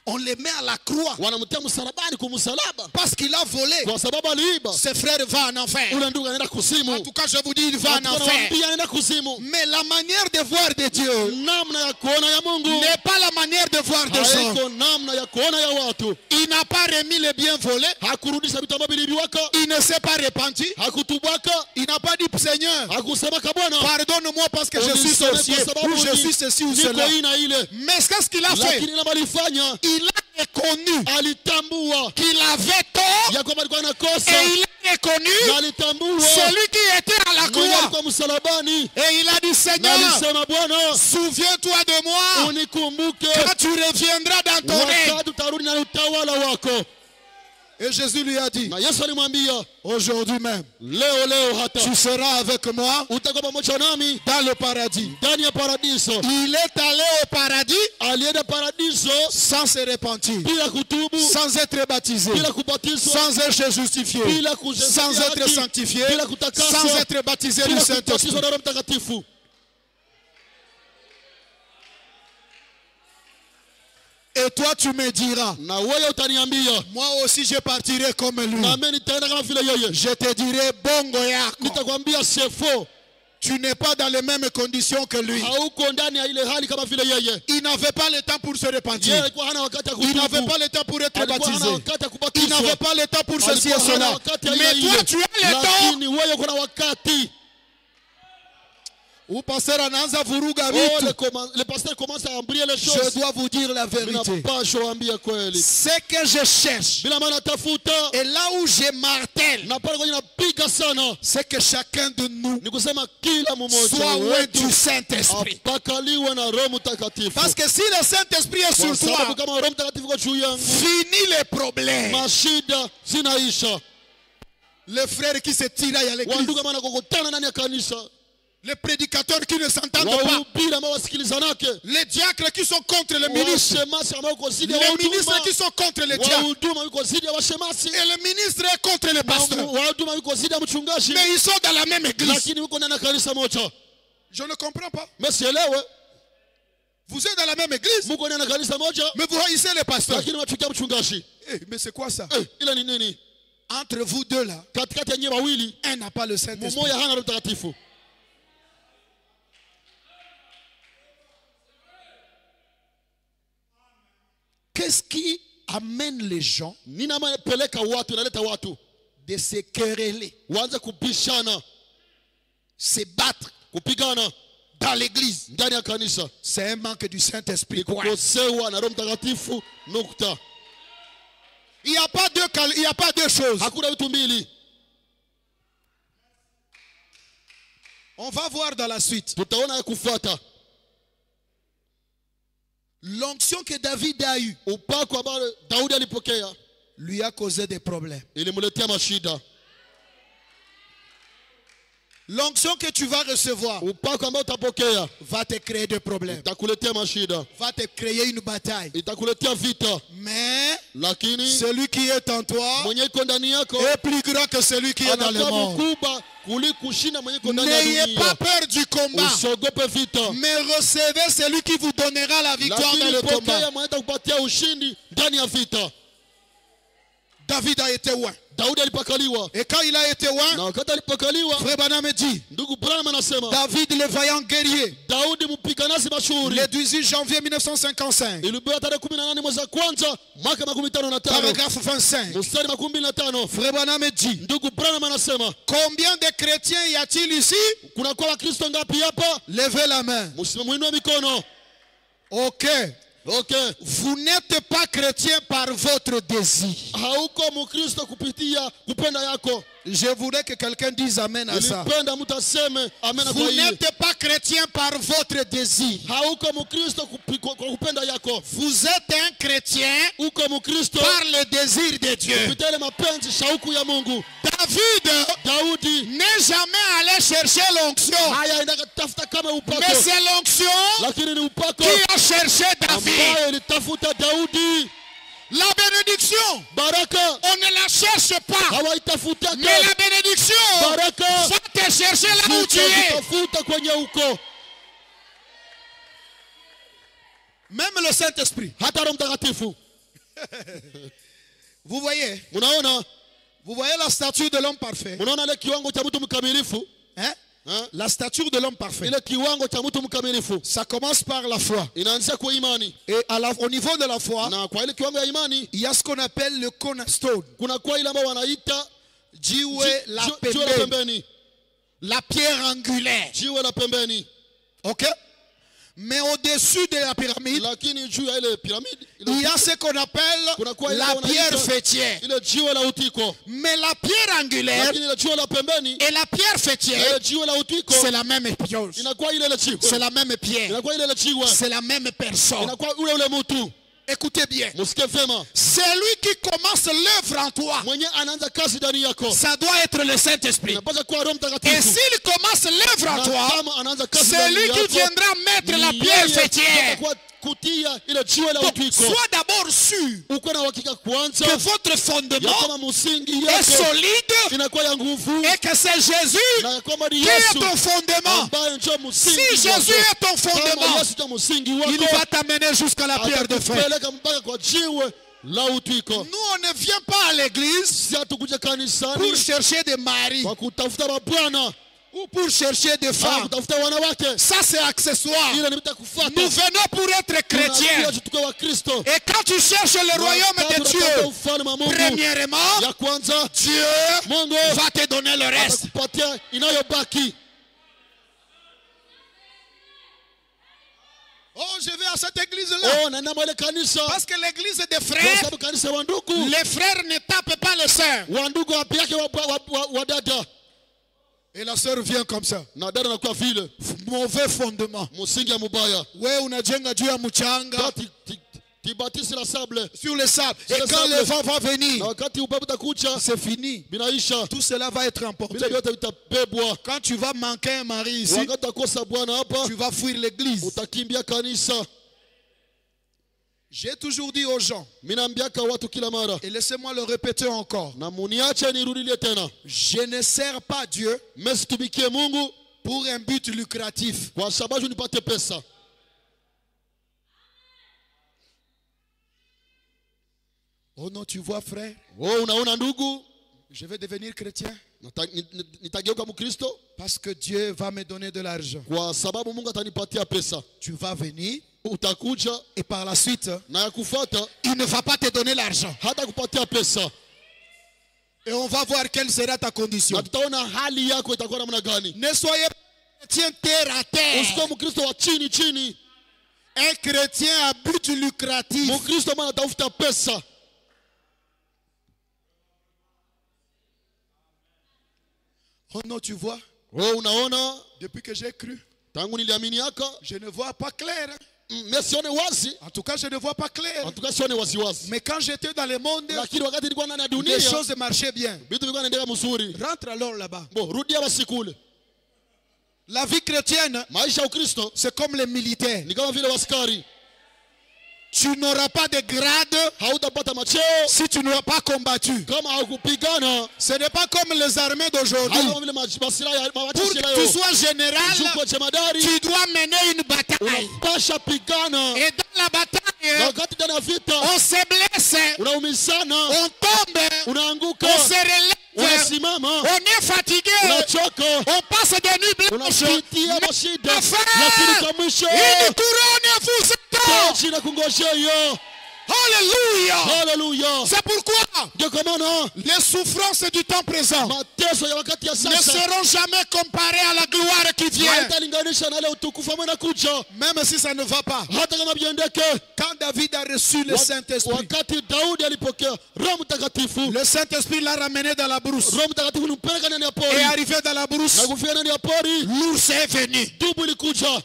on le met à la croix wanamtia msalabani, kumsalaba, parce qu'il a volé. kwa sababu aliiba. Ce frère va en enfer. Ule ndugu anaenda En kuzimu. tout cas, je vous dis, il va en enfer. Nawaambia anaenda kuzimu. Mais la manière de voir de Dieu Namna ya kuona ya Mungu n'est pas la manière de voir des gens. haiko namna ya kuona ya watu. Il n'a pas remis les biens volés. Hakurudisha vitu ambavyo viliibiwaka, Il ne s'est pas repenti. hakutubwaka, Il n'a pas dit, Seigneur, hakusemaka Bwana pardonne-moi parce que je suis unisamehe sorcier kwa sababu ou je suis ceci ou niko cela. hii na ile. Mais qu'est-ce qu'il a fait? Lakini ile malifanya, Il a reconnu alitambua qu'il avait tort ya kwamba alikuwa anakosa, et il a reconnu na alitambua celui qui était à la mwenye croix. alikuwa msalabani, Et il a dit, na Seigneur, alisema Bwana, souviens-toi de moi unikumbuke quand tu reviendras dans ton règne. wakati utarudi na utawala wako. Et Jésus lui a dit, Na Yesu alimwambia, aujourd'hui même, leo hata tu seras avec moi utakuwa pamoja nami dans le paradis. ndani ya paradiso. Il est allé au paradis Alienda paradiso sans se repentir, bila kutubu, sans être baptisé, bila kubatizwa, sans être justifié, bila kujisikia sans être haki, sanctifié, bila kutakaswa, sans être baptisé du bila Saint-Esprit. kubatizwa na Roho Mtakatifu. Et toi, tu me diras, Na wewe utaniambia, moi aussi je partirai comme lui. na mimi nitaenda kama vile yeye. Je te dirai, bongo yako. Nitakwambia c'est faux, Tu n'es pas dans les mêmes conditions que lui. hauko ndani ya ile hali kama vile yeye. Il n'avait pas le temps pour se Yeye repentir. alikuwa hana wakati ya Il n'avait kutubu, pas le temps pour être alikuwa hana baptisé. wakati ya Il kubatizwa, n'avait pas le temps pour ceci et alikuwa hana cela. wakati ya Mais ile toi, ile. tu as le temps. Lakini wewe uko na wakati. Ou pasteur anaanza vuruga Oh, vitu. le pasteur commence à embryer les Je choses. dois vous dire la vérité. Ninapaswa waambia kweli. Ce que je cherche, Bila maana tafuta, et là où je martèle, na pale kwenye napiga sana, c'est que chacun de nous ni kusema kila mmoja soit loin wetu du Saint-Esprit. apakaliwe na Roho Mtakatifu. Parce que si le Saint-Esprit est Kwa sur toi, sababu kama Roho Mtakatifu kwa juu yangu, fini les problèmes. mashida zinaisha. Les frères qui se tiraillent à l'église, Wandugu maana kukutana ndani ya kanisa, les prédicateurs qui ne s'entendent pas, wahubiri ambao wasikilizanake, les diacres qui sont contre les ministres, washemasi ambao uko zidi ya les wahuduma, ministres qui sont contre les diacres, wahuduma yuko zidi ya washemasi, et le ministre est contre les pasteurs. wahuduma yuko zidi ya mchungaji, Mais ils sont dans la même église. lakini yuko ndani ya kanisa moja. Je ne comprends pas. Mesielewe, Vous êtes dans la même église, muko ndani ya kanisa moja, mais vous haïssez les pasteurs. lakini wachukia mchungaji. Eh, mais c'est quoi ça? Ila ni nini? Entre vous deux là, Katikati ya nyie wawili, un n'a pas le Saint-Esprit. mmoja hana Roho Mtakatifu. Qu'est-ce qui amène les gens Nini ambaye peleka watu, inaleta watu de se quereller, waanze kubishana, se battre kupigana dans l'église? ndani ya kanisa? C'est un manque du Saint-Esprit. Ni kukosewa na Roho Mtakatifu. Nukta. Il n'y a pas deux choses. Hakuna vitu mbili. On va voir dans la suite. Tutaona ya kufuata. L'onction que David a eue Upako ambao Daudi alipokea lui a causé des problèmes. ilimletea mashida. L'onction que tu vas recevoir Upako ambao utapokea va te créer des problèmes, itakuletea mashida, va te créer une bataille. itakuletea vita, Mais lakini celui qui est en toi mwenye iko ndani yako est plus grand que celui qui est dans le anakuwa monde. mkubwa kuliko kushinda mwenye iko ndani ya N'ayez pas dunia. peur du combat, Usiogope vita, mais recevez celui qui vous donnera la victoire dans lakini le pokea combat. mwenye atakupatia ushindi ndani ya vita. David a été loin. Daudi alipakaliwa, Et quand il a été loin, na wakati alipakaliwa, Frère Branham dit, ndugu Branham anasema David le vaillant guerrier, Daudi mpiganaji mashuhuri, le 18 janvier 1955, ilibeba tarehe 18 mwezi wa kwanza mwaka 55, paragraphe 25. mstari 25. Frère Branham dit, Ndugu Branham anasema combien de chrétiens y a-t-il ici? kuna kwa Wakristo ngapi hapa? Levez la main. Msimuinue mikono. Ok. Okay. Vous n'êtes pas chrétien par votre désir. Hauko Mkristo kupitia kupenda yako. Je voudrais que quelqu'un dise amen à ça. Nilipenda mtu aseme amen kwa Vous hii. n'êtes pas chrétien par votre désir. Hauko Mkristo kwa kupenda yako. Vous êtes un chrétien Uko Mkristo par le désir de Dieu. kupitia ile mapenzi shauku ya Mungu. Daudi n'est jamais allé chercher l'onction. haya inataka tafuta kama upako. Mais c'est l'onction Lakini ni upako qui a cherché David. ambaye ilitafuta Daudi. La bénédiction, Baraka on ne la cherche pas. hawaitafuta Mais la bénédiction baraka va te chercher là où tu es. zitafuta kwenye uko. Même le Saint-Esprit. Hata Roho Mtakatifu. Vous voyez? Unaona? Vous voyez la stature de l'homme parfait? Unaona ile kiwango cha mtu mkamilifu? Hein? Hein? La stature de l'homme parfait. Ile kiwango cha mtu mkamilifu. Ça commence par la foi. Inaanzia kwa imani. Et au niveau de la foi, Na kwa ile kiwango ya imani il y a ce qu'on appelle le cornerstone. kuna kwa ile ambao wanaita Jiwe la jiwe la pembeni. pembeni. La pierre angulaire. Jiwe la pembeni. Ok? Mais au-dessus de la pyramide, Lakini juu ya ile piramidi il y a ce qu'on appelle la pierre fêtière. ile jiwe la utiko. Mais la pierre angulaire Lakini ile jiwe la pembeni et la pierre fêtière, ile jiwe la utiko c'est la même chose. inakuwa ile jiwe. C'est la même pierre. Inakuwa ile jiwe. C'est la même personne. Inakuwa ule mtu. Écoutez bien. Musikie vema. C'est lui qui commence l'œuvre en toi. Mwenye anaanza kazi ndani yako. Ça doit être le Saint-Esprit. Inapaswa kuwa Roho Et Mtakatifu. s'il commence l'œuvre en Na toi, kama anaanza kazi c'est ndani lui qui yako, viendra mettre la ni pierre yeye fêtière. atakuwa kutia ile jiwe la Donc, utiko. sois d'abord sûr Uko na uhakika kwanza que votre ya fondement kama msingi est yako solide inakuwa ya nguvu et que c'est Jésus na kwamba ni qui est Yesu ton fondement. ambaye ndio msingi Si wako. Jésus est ton Kama fondement, Yesu ndio msingi il wako, va t'amener jusqu'à la pierre de fer. atakupeleka mpaka kwa jiwe la utiko. Nous, on ne vient pas à l'église Si hatukuja pour kanisani chercher des maris kwa kutafuta mabwana ou pour chercher des au femmes. kutafuta wanawake, Ça, c'est accessoire. ile ni kufuata. Nous venons pour être chrétiens. Tunakuja wa Kristo. Et quand tu cherches le royaume de Dieu, ufalme wa Mungu, premièrement, ya kwanza Dieu Mungu va te donner le reste. atakupatia inayobaki. Oh, je vais à cette église-là. Naenda mwele kanisa Parce que l'église des kwa frères, sababu kanisa wa ndugu, les frères ne tapent pas les sœurs. wa ndugu wapi yake wa dada, Et la sœur vient comme ça. na dada anakuwa vile Mauvais fondement. msingi ya mubaya. Ouais, unajenga juu ya mchanga, Tibatisi la sable sur le sable. Et Sur le quand sable. le vent va venir, na wakati upepo utakuja c'est fini. binaisha, Tout cela va être emporté. vile vyote vitabebwa. Quand tu vas manquer un mari ici, Wakati utakosa bwana hapa, tu vas fuir l'église. utakimbia kanisa. J'ai toujours dit aux gens, Mimi naambiaka watu kila mara, et laissez-moi le répéter encore, na muniache nirudilie tena, je ne sers pas Dieu mimi situmikie Mungu pour un but lucratif. kwa sababu nipate pesa. Oh non, tu vois frère, Unaona ndugu, je vais devenir chrétien nitageuka Mkristo parce que Dieu va me donner de l'argent. kwa sababu Mungu atanipatia pesa. Tu vas venir Utakuja et par la suite, na ya kufuata il ne va pas te donner l'argent. hata kupatia pesa, Et on va voir quelle sera ta condition. na tutaona hali yako itakuwa namna gani. Ne soyez pas chrétien terre à terre. Usikuwe Mkristo wa chini chini, Un chrétien à but lucratif. Mkristo maana atafuta pesa. Oh non, tu vois, Unaona, depuis que j'ai cru, tangu niliaminiaka je ne vois pas clair. mimi sione wazi, En tout cas, je ne vois pas clair. en tout cas sione wazi wazi, Mais quand j'étais dans le monde, lakini wakati nilikuwa ndani ya les dunia choses marchaient bien. vitu vilikuwa vinaendelea mzuri. Rentre alors là-bas. Rudia basi kule. La vie chrétienne, Maisha ya Ukristo c'est comme les militaires. ni kama vile waskari, Tu n'auras pas de grade hautapata macheo si tu n'auras pas combattu. kama haukupigana. Ce n'est pas comme les armées d'aujourd'hui. Hayo vile masilaha Pour mawachishi que tu leo. sois général, Shuko jemadari tu dois mener une bataille. unapasha pigana, Et dans la na bataille, wakati ndani ya vita on se blesse, unaumizana, on tombe, unaanguka, on se relève, unasimama, on est fatigué, unachoka, on passe des nuits blanches. unapitia mashida, Enfin, lakini kwa mwisho une couronne vous attend. taji na kungojea hiyo. Alléluia. Haleluya. C'est pourquoi Ndio kwa maana les souffrances du temps présent mateso ya wakati ya ne sasa seront jamais comparées à la gloire qui vient. haitalinganisha na ile utukufu ambao unakuja. Même si ça ne va pas. Hata kama viendeke. Quand David a reçu le Saint-Esprit, Wakati Daudi alipokea Roho Mtakatifu, le Saint-Esprit l'a ramené dans la brousse. Roho Mtakatifu ulimpeleka ndani ya Et pori. arrivé dans la brousse, Na kufika ndani ya pori, l'ours est venu. dubu ilikuja.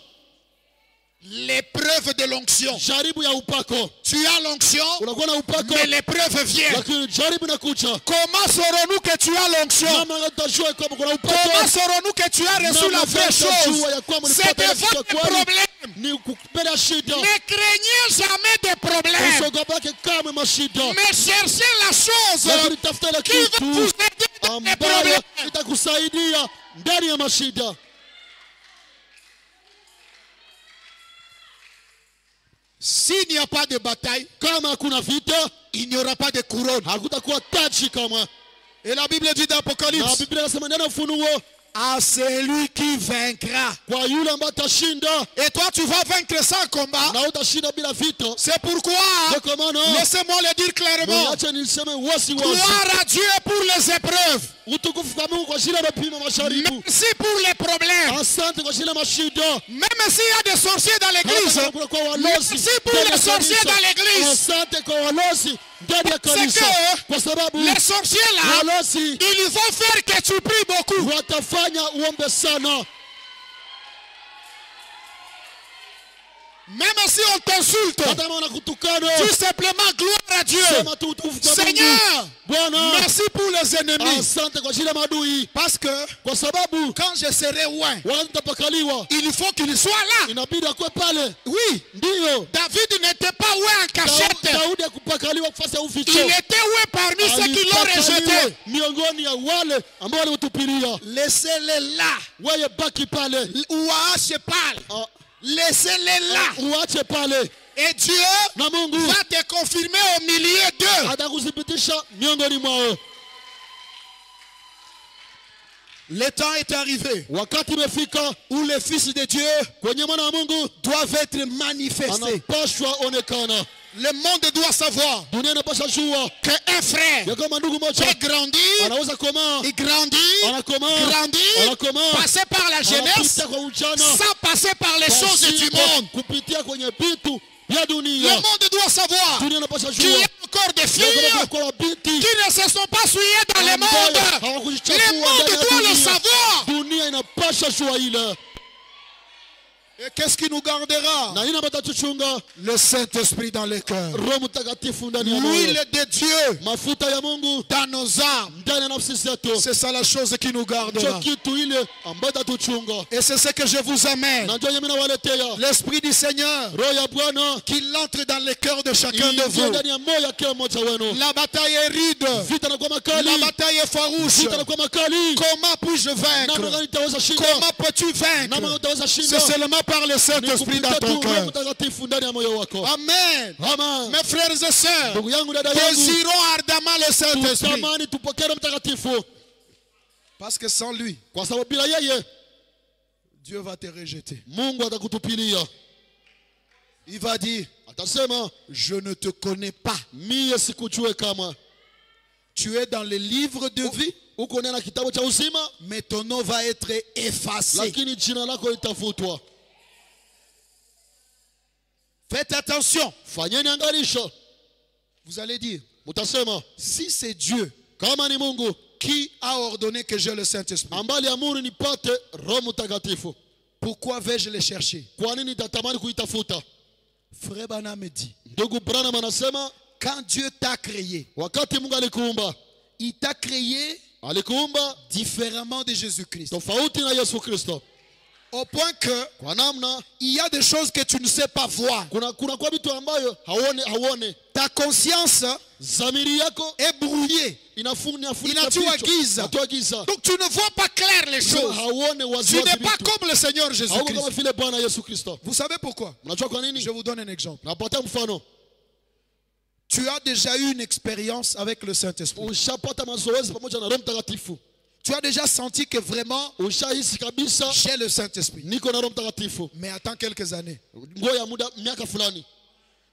L'épreuve de l'onction. Jaribu ya upako. Tu as l'onction, Unakuwa na upako, mais l'épreuve vient. lakini jaribu inakuja. Comment saurons-nous que tu as l'onction? Kama tutajua kwamba kuna upako, Comment saurons-nous que tu as reçu la vraie chose? C'est devant les problèmes. ni mbele ya shida. Ne craignez jamais des problèmes, Usigopake kamwe mashida. mais cherchez la chose Lakini tafuta ile qui va kitu vous aider dans les ambayo problèmes. itakusaidia ndani ya mashida. S'il n'y a pas de bataille, Kama hakuna vita, il n'y aura pas de couronne. hakutakuwa taji kama. Et la Bible dit dans Na Apocalypse, Biblia inasema ndani ya Ufunuo, à celui qui vaincra. kwa yule ambaye atashinda, Et toi, tu vas vaincre sans combat. na utashinda bila vita. C'est pourquoi, Ndio kwa maana laissez-moi le dire clairement, niache niseme wazi wazi, gloire à Dieu pour les épreuves. utukufu kwa Mungu kwa ajili ya mapimo masharibu. Merci pour les problèmes. Asante kwa ajili ya mashida. Même s'il y a des sorciers dans l'église, Hata kama kuna kwa walozi merci pour ndani ya les sorciers kanisa. dans l'église. Asante kwa walozi ndani ya kanisa, que kwa sababu Les sorciers là, walozi ils vont faire que tu pries beaucoup. watafanya uombe sana. Même si on t'insulte, Hata kama wanakutukana, dis simplement gloire à Dieu. sema tu utukufu kwa Mungu. Seigneur, Bwana, merci pour les ennemis. asante kwa ajili ya maadui, Parce que kwa sababu quand je serai loin, wakati utapakaliwa il faut qu'il soit là. inabidi akuwe pale. Oui, Ndiyo, David n'était pas loin en cachette. Daudi akupakaliwa kufasi ya uficho. Il était loin parmi ceux qui l'ont Alipakaliwa rejeté. miongoni ya wale ambao walimtupilia. Laissez-les là. Wewe baki pale. Ouache parle. Ah, Laissez-les là. uache pale, Et Dieu na Mungu va te confirmer au milieu d'eux. atakuthibitisha miongoni mwao. Le temps est arrivé Wakati imefika où les fils de Dieu kwenye mwana wa Mungu doivent être manifestés. anapashwa onekana. Le monde doit savoir Dunia inapasha jua qu'un frère ya kama ndugu moja peut grandir, anaweza komaa, il grandit, anakomaa, grandir, anakomaa, passer par la jeunesse anapita kwa ujana, sans passer par les choses du pasipo monde. kupitia kwenye vitu vya Le dunia. monde doit savoir Dunia inapasha qu'il y jua a encore des ya filles kama kwa wabinti qui ne se sont pas souillées dans le ambayo monde. hawakujichafua Le monde ndani ya doit le dunia. savoir. Dunia inapasha jua ile. Et qu'est-ce qui nous gardera? Na ina batatuchunga Le Saint-Esprit dans les cœurs. Roho Mtakatifu ndani ya moyo, L'huile de Dieu mafuta ya Mungu dans nos âmes. ndani ya nafsi zetu. C'est ça la chose qui nous Ndio gardera. kitu ile ambayo itatuchunga. Et c'est ce que je vous amène. Na ndio mimi nawaletea L'Esprit du Seigneur, Roho ya Bwana qu'il entre dans le cœur de chacun de ingie vous. ndani ya moyo ya kila mmoja wenu. La bataille est rude. Vita inakuwa makali, La bataille est farouche. vita inakuwa makali. Comment puis-je Namna vaincre? gani utaweza shinda? Comment peux-tu Namna vaincre? utaweza C'est shinda? seulement par le Ni Saint-Esprit dans kupitia ton tu Roho cœur. Mtakatifu ndani ya moyo wako. Amen. Amen. Mes frères et sœurs, Ndugu yangu, dada yangu, désirons ardemment le Saint-Esprit. tutamani tupokee Roho Mtakatifu, Parce que sans lui, kwa sababu bila yeye Dieu va te rejeter. Mungu atakutupilia. Il va dire, Atasema, je ne te connais pas. mie sikujue kama. Tu es dans le livre de vie, Uko ndani ya kitabu cha uzima, mais ton nom va être effacé. lakini jina lako litafutwa. Faites attention. Fanyeni angalisho. Vous allez dire, Mutasema, si c'est Dieu kama ni Mungu qui a ordonné que j'ai le Saint-Esprit, ambaye aliamuru nipate Roho Mtakatifu, pourquoi vais-je le chercher? kwa nini nitatamani kuitafuta? Frère Branham me dit, Ndugu Branham anasema, quand Dieu t'a créé, wakati Mungu alikuumba, il t'a créé alikuumba différemment de Jésus-Christ. tofauti na Yesu Kristo, Au point que kwa namna il y a des choses que tu ne sais pas voir. kuna kwa vitu ambayo hauone. Ta conscience Zamiri yako est brouillée. inafunika Inatiwa giza. inatoa giza. Donc tu ne vois pas clair les choses. Hauone wazi Tu wazi n'es pas vitu. comme le Seigneur Hauko Jésus-Christ. kama vile Bwana Yesu Kristo. Vous savez pourquoi? Mnajua kwa nini? Je vous donne un exemple. Napatia mfano. Tu as déjà eu une expérience avec le Saint-Esprit. Ushapata mazoezi pamoja na Roho Mtakatifu. Tu as déjà senti que vraiment Ushahisi kabisa j'ai le Saint-Esprit. niko na Roho Mtakatifu. Mais attends quelques années. Ngoja muda miaka fulani.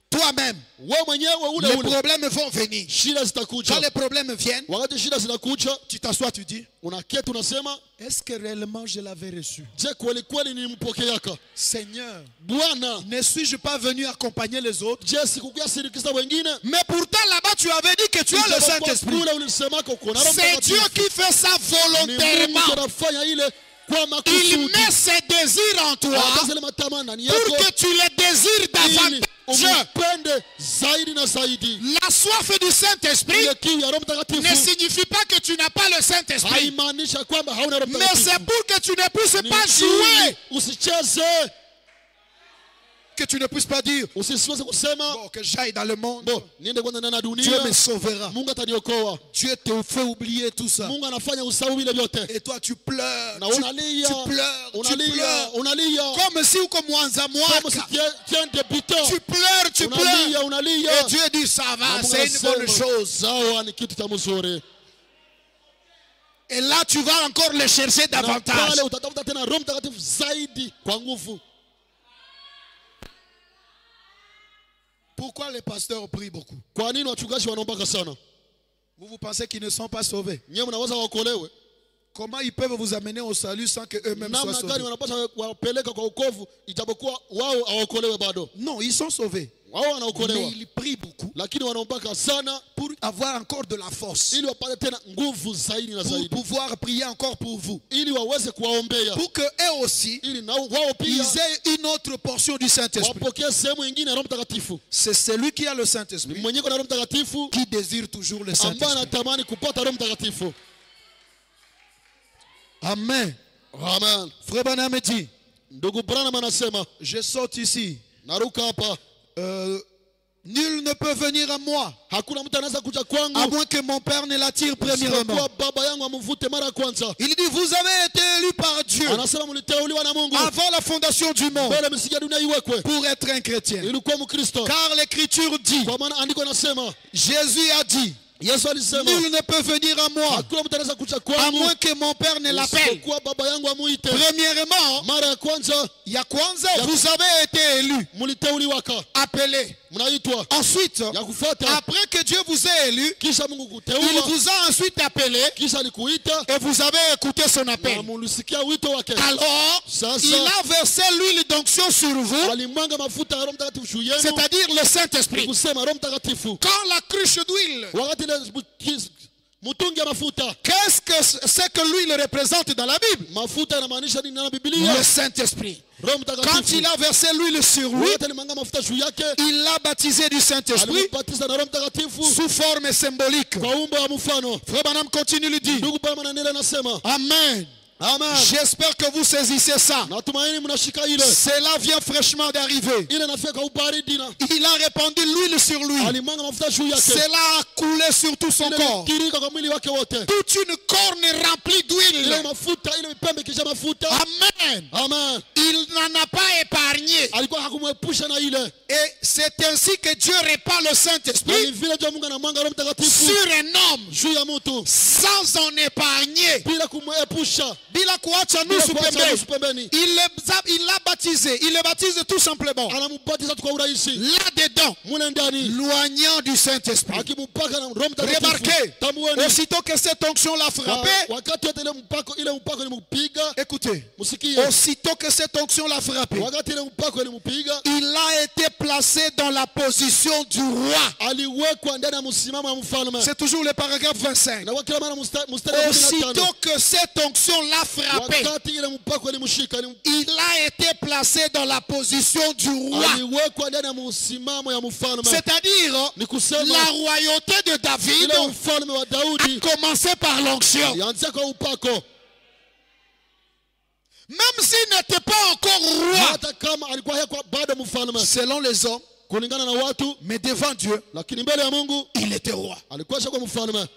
toi-même, wewe mwenyewe ule les ule problèmes vont venir. shida Quand zitakuja. les problèmes viennent, Wakati shida zinakuja, tu t'assois, tu dis, unaketi unasema, est-ce que réellement je l'avais reçu? je kweli kweli nilimpokeaka Seigneur, Bwana? ne suis-je pas venu accompagner les autres? Je sikukuja sindikisa wengine? Mais pourtant là-bas tu avais dit que tu as le Ijapokuwa Saint-Esprit. kule ulisemaka uko na Roho C'est Dieu Mtakatifu. qui fait ça Ni Mungu volontairement. anafanya ile kwa Il makusudi. met ses désirs en toi Anataka ile matamanio ndani pour yako que tu les désires ili davantage. umpende zaidi na zaidi. La soif du Saint-Esprit Ile kiu ya Roho ne Mtakatifu signifie pas que tu n'as pas le Saint-Esprit. haimaanisha kwamba hauna Roho Mais Mtakatifu. c'est pour que tu ne puisses Ni pas ili jouer, usicheze, que tu ne puisses pas dire, usisiweze kusema bon, que j'aille dans le monde, bo niende kwanza ndani ya Dieu dunia, me sauvera. Mungu ataniokoa. Dieu te fait oublier tout ça. Mungu anafanya usahau vile vyote, Et toi tu pleures, na tu unalia pleures, tu unalia pleures. unalia Comme si uko mwanza kama mwaka. si tu es un débutant. Tu pleures, tu pleures. Unalia unalia, Et Dieu dit ça Na va, Mungu c'est une bonne anasema, chose. sawa, ni kitu cha mzuri. Et là tu vas encore le chercher Na davantage. pale utatafuta tena Roho Mtakatifu zaidi kwa nguvu. Pourquoi les pasteurs prient beaucoup? Kwa nini wachungaji wanaombaka sana? Vous pensez qu'ils ne sont pas sauvés? Nyewe mnaweza waokolewe? Comment ils peuvent vous amener au salut sans que eux-mêmes soient Namna gani sauvés? wanapaswa wapeleka kwa wokovu ijapokuwa wao hawaokolewe bado? Non, ils sont sauvés. Wao Mais wanaokolewa, ils prient beaucoup lakini wanaombaka sana pour avoir encore de la force, ili wapate tena nguvu zaidi na pour zaidi, pouvoir prier encore pour vous, ili waweze kuwaombea, pour que eux aussi ili na wao pia ils aient une autre portion du Saint-Esprit. wapokee sehemu nyingine ya Roho Mtakatifu. C'est celui qui a le Ni Saint-Esprit mwenye kuna Roho Mtakatifu qui désire toujours le ambaye Saint-Esprit. anatamani kupata Roho Mtakatifu. Amen. Amen. Frère Branham me dit, Ndugu Branham anasema, je saute ici. naruka hapa, Nul ne peut venir à moi, hakuna mtu anaweza kuja à kwangu moins que mon Père ne l'attire premièrement. isipokuwa baba yangu amvute mara ya kwanza. Il dit, vous avez été élus par Dieu Anasema mliteuliwa na Mungu avant la fondation du monde mbele misingi ya dunia iwekwe pour être un chrétien. ili kuwa Mkristo. Car l'Écriture dit, Kwa maana andiko nasema, Jésus a dit, Yesu alisema nul ne peut venir à moi, hakuna mtu anaweza kuja à kwangu moins que mon Père ne l'appelle. isipokuwa baba yangu amuite. Premièrement, Mara ya kwanza ya kwanza, vous avez été élus, mliteuliwaka, appelés. mnaitwa. Ensuite, Ya kufuata, après que Dieu vous ait élus, kisha Mungu il kuteua, vous a ensuite appelé kisha alikuita et vous avez écouté son na appel. mulisikia wito wake. Alors, Sasa il a versé l'huile d'onction sur vous, alimwanga mafuta ya Roho Mtakatifu juu yenu, c'est-à-dire le Saint-Esprit. kusema Roho Mtakatifu. Quand la cruche d'huile, Wakati ile mtungi ya mafuta, qu'est-ce que c'est que l'huile représente dans la Bible? mafuta inamaanisha nini na Le Biblia? Saint-Esprit. Roho Quand Mtakatifu. il a versé l'huile sur lui, Wakati alimwanga mafuta juu yake, il l'a baptisé du Saint-Esprit alimbatiza na Roho Mtakatifu sous forme symbolique. kwa umbo wa mfano. Frère Branham continue de dire, Ndugu Branham anaendelea anasema, Amen. amen. J'espère que vous saisissez ça. Natumaini mnashika ile. Cela vient fraîchement d'arriver. Ile nafika kwa ubaridi na Il a répandu l'huile sur lui. alimwanga mafuta juu yake. Cela a coulé sur tout son Ile corps. kirika kwa mwili wake wote. Toute une corne remplie Ile d'huile. mafuta, ile mipembe kisha mafuta. Amen. Amen. Il n'en a pas épargné. Alikuwa hakumwepusha na ile. Et c'est ainsi que Dieu répand le Ni Saint-Esprit vile ndio Mungu anamwanga Roho Mtakatifu sur un homme juu ya mtu sans en épargner. bila kumwepusha, Bila kuacha bila nusu kuacha pembeni. nusu pembeni. Il l'a baptisé. Il le baptise tout simplement. Anambatiza tu kwa urahisi Là-dedans, mule ndani, loignant du Saint-Esprit. akimpaka na Roho Mtakatifu. Remarquez, Tambueni, aussitôt que cette onction l'a frappé, wakati wote ile mpako ilimpiga, écoutez, msikie, aussitôt que cette onction l'a frappé, wakati ile mpako ilimpiga, il a été placé dans la position du roi. aliwekwa ndani ya msimamo wa mfalme. C'est toujours le paragraphe 25. Na wakati mara mstari wa 15, Aussitôt que cette onction l'a frappé, wakati ile mpako ilimshika, il a été placé dans la position du roi. aliwekwa ndani ya msimamo ya mfalme. C'est-à-dire, Ni kusema la royauté de David ile ufalme wa a Daudi commencé par l'onction. ilianzia kwa upako, Même s'il n'était pas encore roi, hata kama alikuwa hakuwa bado mfalme selon les hommes, kulingana na watu, mais devant Dieu, lakini mbele ya Mungu il était roi. alikuwa shakuwa mfalme.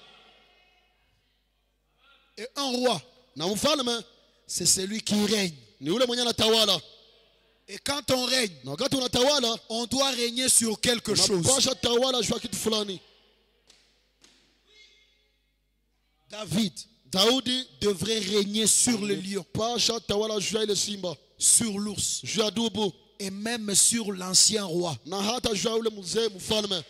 Et un roi, Na mfalme c'est celui qui règne. ni ule mwenye anatawala, Et quand on règne, na wakati unatawala on doit régner sur quelque chose. unapasha tawala juu ya kitu fulani. Daudi devrait régner sur le lion, pasha tawala juu ya ile simba, sur l'ours, juu ya dubu, et même sur l'ancien roi. na hata juu ya ule mzee mfalme.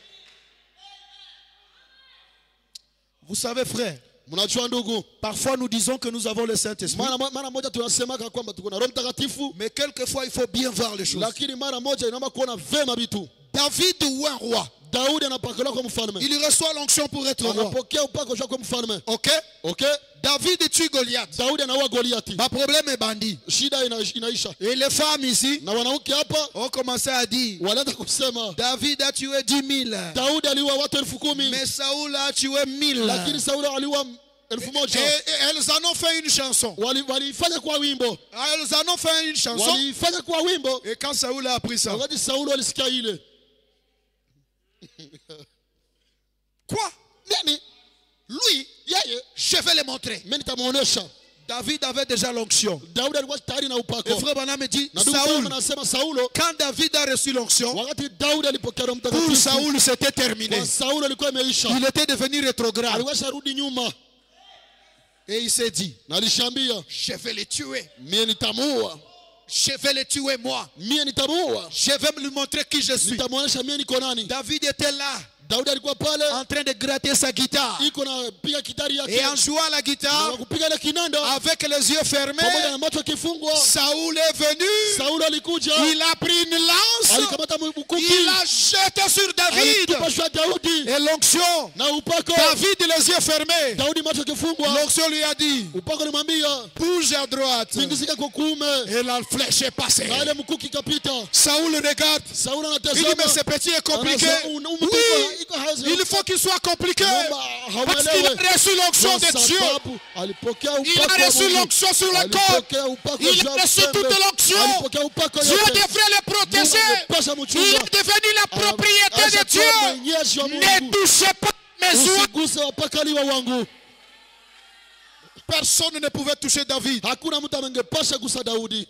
Vous savez, frère, Mnajua ndugu, parfois nous disons que nous avons le Saint-Esprit, mara moja tunasemaka kwamba tuko na Roho Mtakatifu, mais quelquefois il faut bien voir les choses. lakini mara moja inaomba kuona vema vitu. David ou un roi, Daudi anapakaliwa kwa mfalme, il reçoit l'onction pour être roi. anapokea upako kwa mfalme. Ok? Okay? David tue Goliath. Daudi anaua Goliati, Ma problème est bandit. shida inaisha. Et les femmes ici Na wanawake hapa ont commencé à dire, walianza kusema David a tué 10 000, Daudi aliua watu 10,000, mais Saoul a tué 1000. lakini Sauli aliua 1,000. Et elles en ont fait une chanson. Walifanya kwa wimbo, Elles en ont fait une chanson. walifanya kwa wimbo. Et quand Saoul a appris ça, Wakati Sauli alisikia ile, quoi? nini? Lui, Yeye je vais le montrer. mimi nitamuonesha. David avait déjà l'onction. Daudi alikuwa tayari na Et upako. frère Branham me dit, Na ndugu Saoul, yangu anasema Saulo, quand David a reçu l'onction, wakati Daudi alipokea Roho pour Mtakatifu, Saoul c'était terminé. kwa Saulo ilikuwa imeisha. Il était devenu rétrograde. Alikuwa sharudi nyuma Et il s'est dit, na alishambia, je vais le tuer. mie nitamuua, Je vais le tuer moi. mie nitamuua, Je vais lui montrer qui je suis. nitamuonesha mie niko nani. David était là, Daudi alikuwa pale en train de gratter sa guitare. iko na piga kitari Et yake en jouant la na guitare, kupiga ile kinanda avec les yeux pamoja fermés, na macho kifungwa. Saoul est venu. Saulo alikuja, Il a pris une lance. alikamata mkuki, Il a jeté sur David. alitupa juu ya Daudi Et l'onction, na upako. David les yeux fermés. Daudi macho kifungwa, L'onction lui a dit, upako alimwambia bouge à droite. tingizika kwa kuume, Et la flèche est passée. na ile mkuki kapita. Saoul regarde. Saulo Il dit, mais ce anatazama, petit est compliqué. anasema, Oui, iko hazi. il faut qu'il soit compliqué. Naomba Parce qu'il a hauelewe. reçu l'onction Kwa de Dieu. sababu alipokea Il upako a wa reçu Mungu. l'onction sur la côte. Alipokea upako Il juu a ya reçu pembe. toute l'onction. Alipokea upako Dieu yote. devrait le protéger. Mungu angepasha Il mchunga. est devenu la propriété de Ashakuwa Dieu. mwenyeji wa Ne Mungu. touchez pas mes oies. Usiguse wapakaliwa wangu. Personne ne pouvait toucher David. Hakuna mtu angepasha gusa Daudi.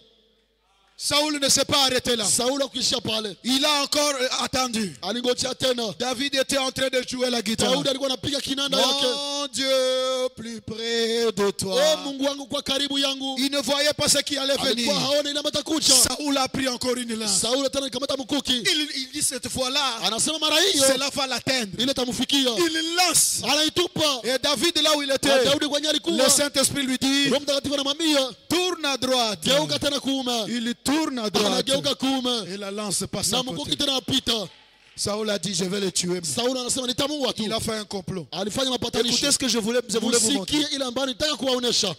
Saoul ne s'est pas arrêté là. Saulo kuishia pale, Il a encore attendu. alingojea tena. David était en train de jouer la guitare. Daudi alikuwa anapiga kinanda yake. Mon Dieu, plus près de Oh, toi. Mungu wangu kwa karibu yangu. Il ne voyait pas ce qui allait venir. Alikuwa haone ile matakucha. Saoul a pris encore une lance. Saulo tena alikamata mkuki. Il dit cette fois-là, Anasema mara hiyo cela va l'atteindre. ile tamfikia. Il lance. Anaitupa. Et David, là où il Na était, Daudi kwenye le alikuwa, Saint-Esprit lui dit, Roho Mtakatifu anamwambia tourne à droite. geuka tena kuume. Il tourne à droite. Anageuka kuume. Et la lance passe Na à mkuki côté. tena apita. Saoul a dit, je vais le tuer. Saulo anasema nitamuua tu. Il a fait un complot. Alifanya Écoutez mapatanisho. ce que je voulais vous montrer. Musikie ile ambayo nitaka kuwaonesha.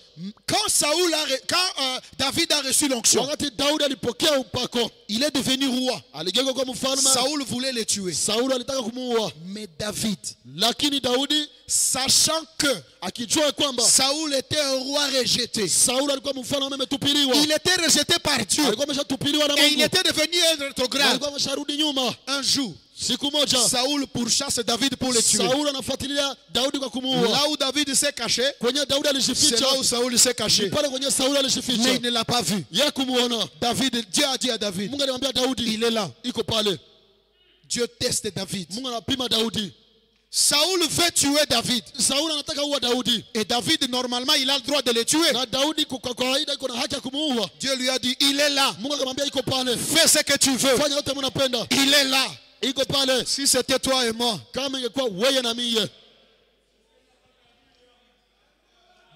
Quand David a reçu l'onction, Wakati Daudi alipokea upako, il est devenu roi. aligeuka kwa mfalme. Saoul voulait le tuer. Saulo alitaka kumuua, Mais David, lakini Daudi sachant que akijua kwamba Saoul était un roi rejeté, Saulo alikuwa mfalme ametupiliwa, il était rejeté par Dieu alikuwa ameshatupiliwa na et il Mungu, était devenu un rétrograde. alikuwa amesharudi nyuma. Un jour, Siku moja Saoul pourchasse David pour le tuer. Saulo anafuatilia Daudi kwa kumuua. Là où David s'est caché, Kwenye Daudi c'est alijificha, là où Saoul s'est ni caché. pale kwenye Saulo Mais alijificha. il ne l'a pas vu. Yeye kumuona. David, Dieu a dit à David, Mungu alimwambia Daudi, il est là. iko pale. Dieu teste David. Mungu anapima Daudi. Saoul veut tuer David. Saulo anataka uwa Daudi. Et David, normalement, il a le droit de le tuer. Na Daudi kwa kawaida iko na haki ya kumuua. Dieu lui a dit, il est là. Mungu akamwambia iko pale. Fais ce que tu veux. Fanya yote mnapenda. Il est là. Iko pale. Si c'était toi et moi. Kama ingekuwa wewe na mie.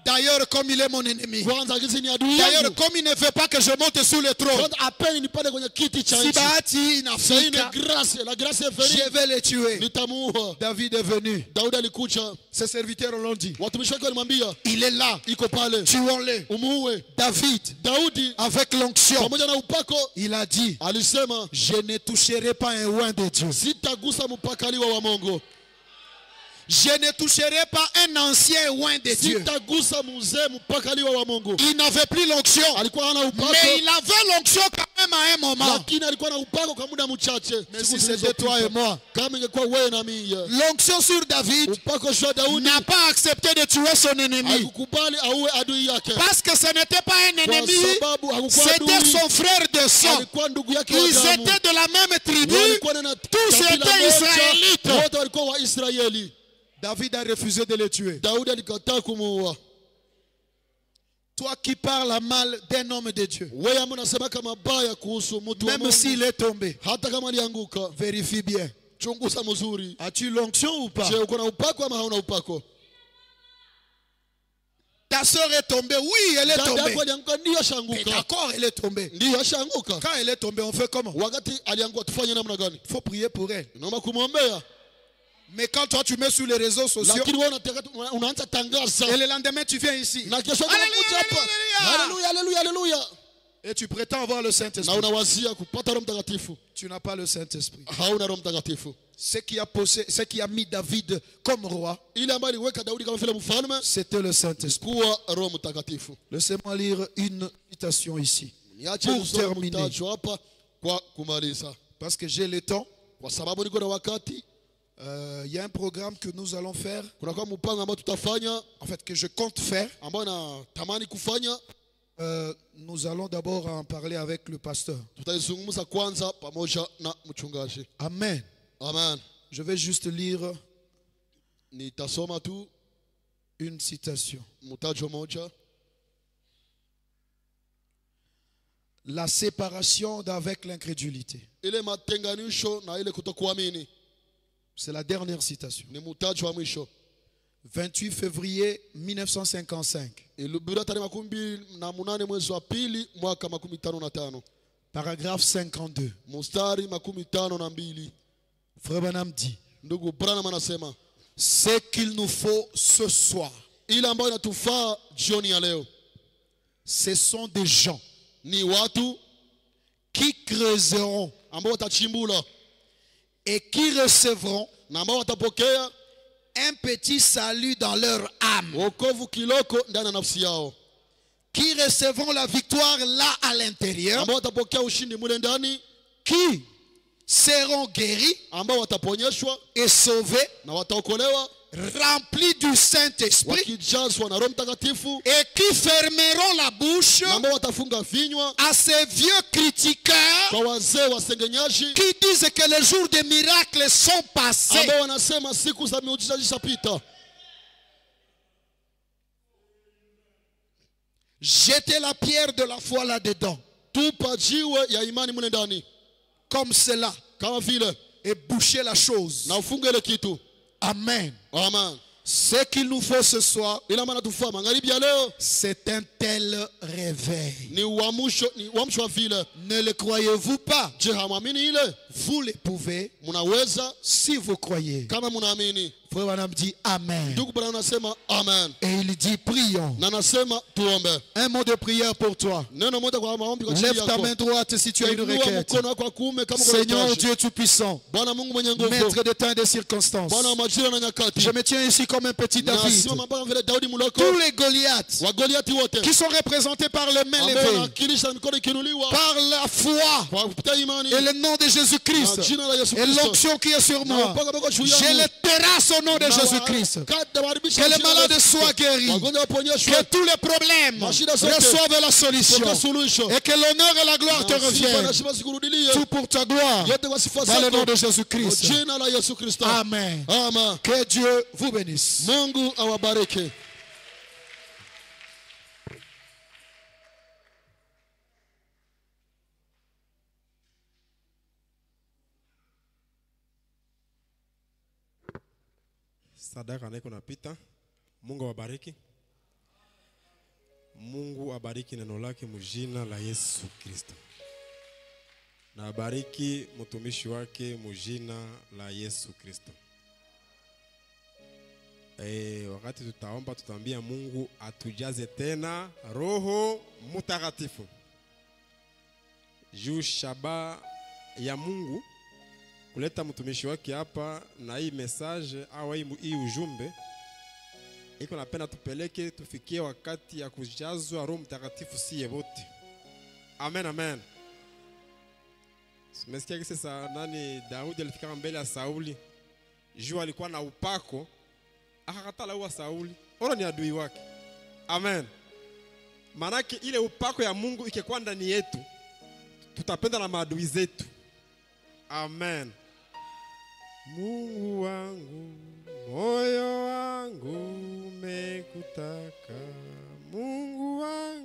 D'ailleurs, comme il est mon ennemi. Kwanza gizi ni adui D'ailleurs, yangu. comme il ne veut pas que je monte sous le trône. Kwanza apeni nipande kwenye kiti cha Si nchi. bahati Sasa hii inafika, ni grace, la grace est je venue. vais le tuer. Nitamuua. David est venu. Daudi alikuja. Ses serviteurs l'ont dit. Watumishi wake walimwambia, Il est là. iko pale. Tuons-le. Umuue. David, Daudi avec l'onction, pamoja na upako il a dit, alisema, je ne toucherai pas un oin de Dieu. sitagusa mpakaliwa wa Mungu. Je ne toucherai pas un ancien oin de Dieu. Sitagusa mzee mpakaliwa wa Mungu. Il n'avait plus l'onction. Alikuwa hana upako. Mais il avait l'onction quand même à un moment. Lakini alikuwa na upako kwa muda mchache. Mais Siku si c'était toi et moi, kama ingekuwa wewe na mimi, l'onction sur David upako shwa Daudi n'a pas accepté de tuer son ennemi. hakukubali auwe adui yake. Parce que ce n'était pas un Kwa ennemi, sababu hakukuwa c'était adui. son frère de sang. Alikuwa ndugu yake wa Ils damu. étaient de la même tribu. Walikuwa na Tous kabila étaient moja. israélites. Wote walikuwa wa Israeli. David a refusé de le tuer. Daudi alikataa kumuua. Toi qui parles à mal d'un homme de Dieu, wewe ambaye unasemeka mabaya kuhusu mtu wa même Mungu, s'il est tombé, hata kama alianguka, vérifie bien. chunguza mzuri. As-tu l'onction ou pas? Je, uko na upako ama hauna upako? Ta soeur est tombée. Oui, elle est Dada yako tombée. alianguka, ndio Mais ashaanguka. d'accord, elle est tombée. Ndio ashaanguka. Quand elle est tombée, on fait comment? Wakati alianguka tufanye namna gani? Il faut prier pour elle. Naomba kumwombea. Mais quand toi tu mets sur les réseaux sociaux, Lakini wewe unaanza tangaza. et le lendemain tu viens ici, Na kesho unakuja hapa. Haleluya, haleluya, haleluya. et tu prétends avoir le Na Saint-Esprit, unawazia kupata Roho Mtakatifu. tu n'as pas le Saint-Esprit. Hauna Roho Mtakatifu. Ce qui a mis David comme roi, Ile ambayo iliweka Daudi kama vile mfalme c'était le Saint-Esprit. kuwa Roho Mtakatifu. Laissez-moi lire une citation ici, Niache pour nisome terminer, mtajo hapa kwa kumaliza. parce que j'ai le temps. Kwa sababu niko na wakati, Il y a un programme que nous allons faire, kuna kwa mpango ambao tutafanya, en fait que je compte faire. ambao natamani kufanya. Nous allons d'abord en parler avec le pasteur. Tutaizungumza kwanza pamoja na mchungaji. Amen. Amen. Je vais juste lire Nitasoma tu une citation. mtajo moja. La séparation d'avec l'incrédulité. Ile matenganisho na ile kutokuamini C'est la dernière citation. ni mtajo wa mwisho. 28 février 1955. Ilibira tarehe 28 mwezi wa pili mwaka 55. Paragraphe 52. Mstari 52. Frère Branham dit, Ndugu Branham anasema ce qu'il nous faut ce soir, ile ambayo inatufaa jioni ya leo ce sont des gens ni watu qui creuseront ambao watachimbula et qui recevront na ambao watapokea un petit salut dans leur âme, wokovu kiloko ndani ya nafsi yao, qui recevront la victoire là à l'intérieur, ambao watapokea ushindi mule ndani, qui seront guéris ambao wataponyeshwa et sauvés, na wataokolewa, remplis du Saint-Esprit, wakijazwa na Roho Mtakatifu, et qui fermeront la bouche na ambao watafunga vinywa à ces vieux critiqueurs kwa wazee wasengenyaji qui disent que les jours des miracles sont passés. ambao wanasema siku za miujiza zishapita. Jetez la pierre de la foi là-dedans, Tupa jiwe ya imani mule ndani comme cela, kama vile, et bouchez la chose. na ufunge ile kitu. Amen. Amen. Ce qu'il nous faut ce soir, Ila maana tufaa magharibi ya leo c'est un tel réveil. ni uamsho wa vile. Ne le croyez-vous pas? Je, hamwamini ile? Vous le pouvez Munaweza si vous croyez. kama munaamini. Frère Branham dit Amen. Ndugu Branham anasema amen, Et il dit prions. na nasema tuombe. Un mot de prière pour toi. Neno moja kwa maombi kwa ajili Lève ta yako. main droite si tu as une Inua requête. mkono wako wa kuume kama uko na Seigneur hitaji. Dieu Tout-Puissant, Bwana Mungu mwenye nguvu, maître des temps et des circonstances, Bwana wa majira na nyakati, je me tiens ici comme un petit David. nasimama mpaka vile Daudi muloko, Tous les Goliaths wa Goliati wote qui sont représentés par les mains ambao levées, wanawakilisha mikono ikiinuliwa par la foi kwa kupitia imani et le nom de Jésus-Christ na jina la Yesu et Kristo, l'onction qui est sur na moi, upako ambao juu je yangu, les terrasse au nom de na Jésus-Christ. wakata waharibisha Que les jina la malades Yesu soient Kristo. guéris, Wagonjwa waponyeshwe, que tous les problèmes mashida zote reçoivent la solution, pokea suluhisho, et que l'honneur et la gloire te na sifa na reviennent. heshima zikurudilie, Tout pour ta gloire, yote kwa sifa dans le nom zako, de kwa Jésus-Christ. jina la Yesu Kristo. Amen. Amen. Que Dieu vous bénisse. Mungu awabariki. Sadaka niko napita. Mungu awabariki. Mungu abariki neno lake mujina la Yesu Kristo. Na abariki mtumishi wake mujina la Yesu Kristo. Wakati tutaomba tutambia Mungu atujaze tena Roho Mtakatifu. Juu shaba ya Mungu kuleta mtumishi wake hapa na hii message au hii ujumbe iko napenda tupeleke tufikie wakati ya kujazwa Roho Mtakatifu siye wote. Amen, amen. Umesikia sasa nani Daudi alifika mbele ya Sauli. Juu alikuwa na upako akakatala huwa Sauli. Ona ni adui wake. Amen. Manake ile upako ya Mungu ikikuwa ndani yetu tutapenda na maadui zetu. Amen. Mungu wangu, moyo wangu umekutaka. Mungu wangu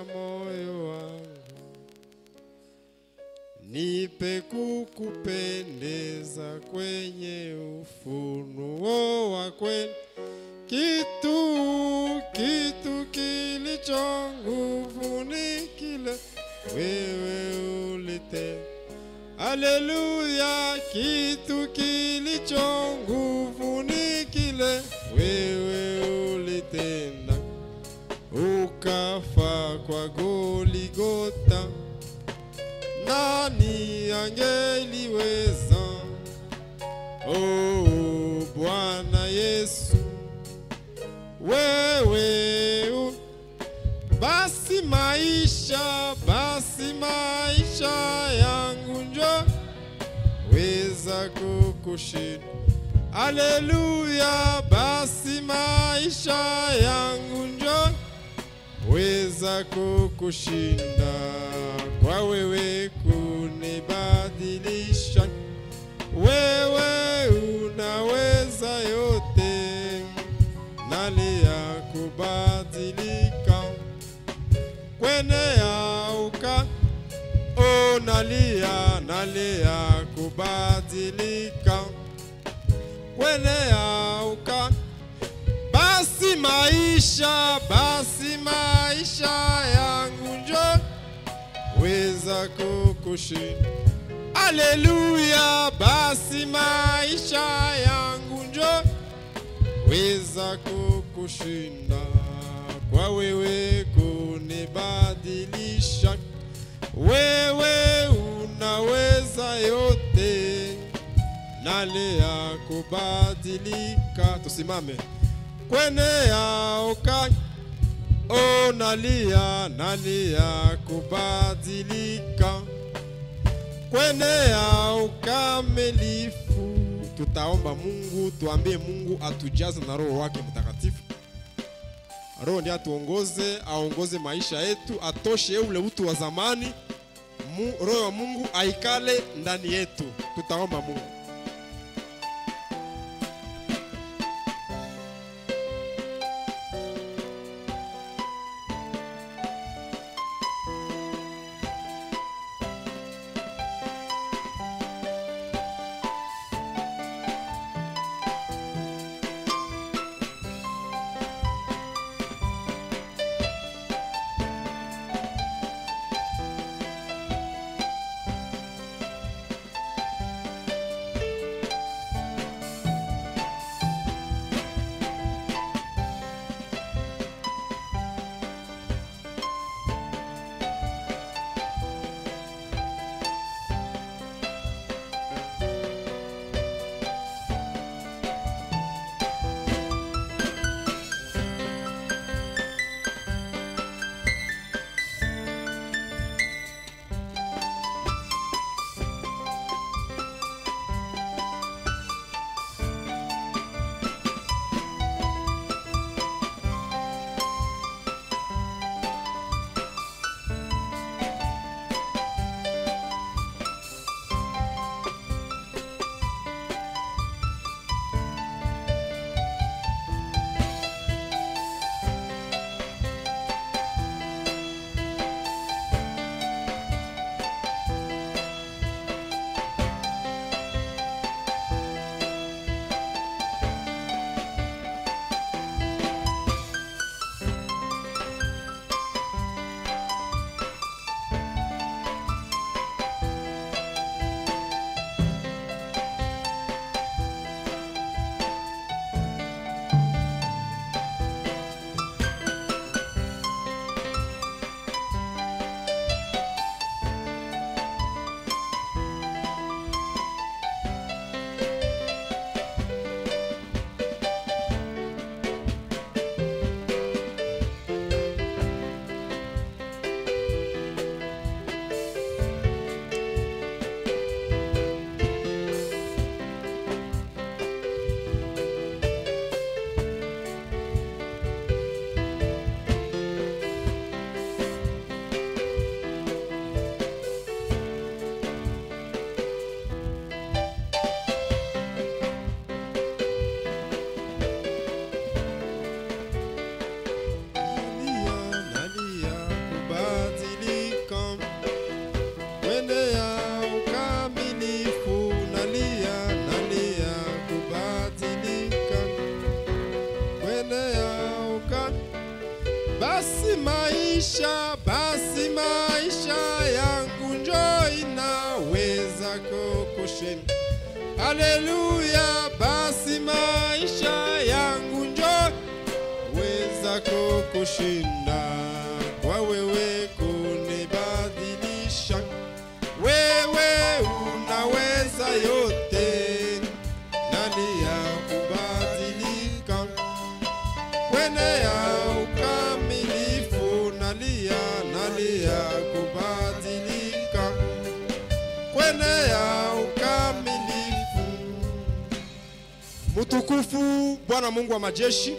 moyo wangu, nipe kukupendeza kwenye ufunuo wa kweli. Kitu kilicho nguvu ni kile wewe ulite. Haleluya, kitu kilicho nguvu ni kile wewe ulitenda. Ukafa kwa Goligota, nani angeliweza? Oh Bwana Yesu, wewe basi maisha yangu njo weza kukushinda. Haleluya, basi maisha yangu njo weza kukushinda. Kwa wewe kunibadilisha, wewe unaweza yote, nalia kubadilika kwenea uka. Oh, nalia kubadilika kwenea uka. Basi maisha yangu njo weza kukushinda. Haleluya, basi maisha yangu njo weza kukushinda. Kwa wewe kunibadilisha, wewe unaweza yote, nalia kubadilika. Tusimame kwenea uka. Oh, nalia kubadilika kwenea ukamilifu. Tutaomba Mungu, tuambie Mungu atujaze na Roho wake Mtakatifu. Roho ndiye atuongoze, aongoze maisha yetu, atoshe ule utu wa zamani. Roho wa Mungu aikale ndani yetu. Tutaomba Mungu. maisha, basi maisha yangu njo inaweza kukushinda. Haleluya, basi maisha yangu njo weza kukushinda. Kwa wewe kunibadilisha, wewe unaweza yote. Nani ya kubadilika kwene ya ukamilifu? Nani ya kubadilika kwene ya ukamilifu? Mtukufu Bwana Mungu wa majeshi,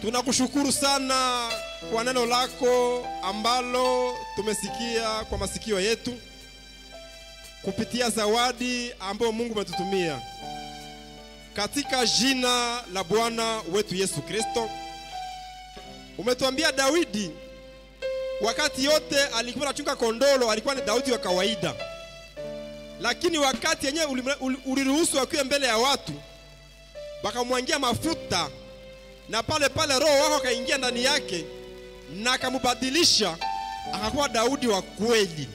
tunakushukuru sana kwa neno lako ambalo tumesikia kwa masikio yetu kupitia zawadi ambayo Mungu umetutumia katika jina la Bwana wetu Yesu Kristo. Umetuambia Daudi wakati yote alikuwa anachunga kondolo, alikuwa ni Daudi wa kawaida, lakini wakati yenyewe uliruhusu akiwe mbele ya watu, wakamwangia mafuta, na pale pale roho wako akaingia ndani yake na akamubadilisha akakuwa Daudi wa kweli.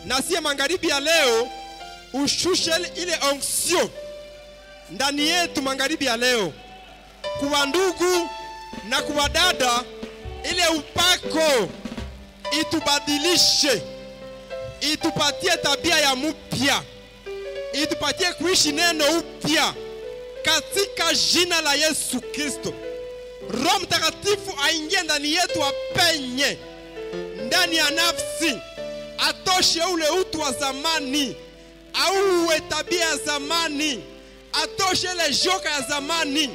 Na siye magharibi ya leo ushushe ile onction ndani yetu magharibi ya leo, kwa ndugu na kwa dada, ile upako itubadilishe, itupatie tabia ya mpya, itupatie kuishi neno upya katika jina la Yesu Kristo. Roho Mtakatifu aingie ndani yetu, apenye ndani ya nafsi, atoshe ule utu wa zamani, auwe tabia ya zamani, atoshe ile joka ya zamani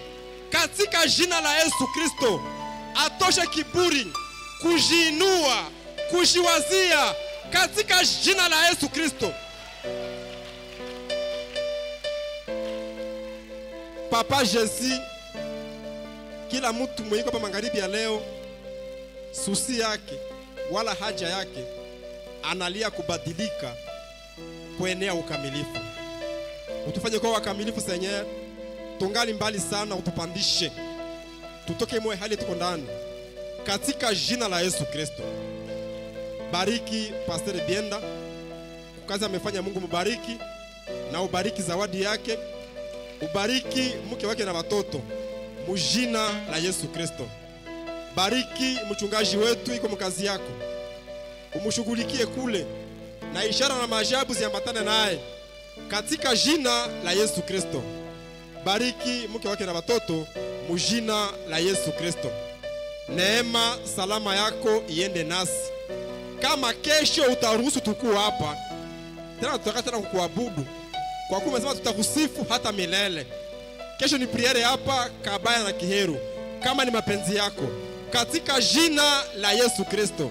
katika jina la Yesu Kristo. Atoshe kiburi, kujiinua, kujiwazia katika jina la Yesu Kristo. Papa Jésus, kila mtu mwenye hapa magharibi ya leo, susi yake wala haja yake analia kubadilika kuenea ukamilifu. Utufanye kwa wakamilifu Seigneur, tungali mbali sana, utupandishe tutoke mwe hali tuko ndani katika jina la Yesu Kristo. Bariki Pastor Bienda, kazi amefanya, Mungu mubariki, na ubariki zawadi yake, ubariki mke wake na watoto mujina la Yesu Kristo. Bariki mchungaji wetu iko mkazi yako, umshughulikie kule na ishara na maajabu ziambatane naye katika jina la Yesu Kristo. Bariki mke wake na watoto mujina la Yesu Kristo. Neema salama yako iende nasi. Kama kesho utaruhusu tukua hapa tena, tutaka tena kukuabudu, kwa kuwa umesema tutakusifu hata milele. Kesho ni priere hapa Kabaya na Kiheru, kama ni mapenzi yako, katika jina la Yesu Kristo.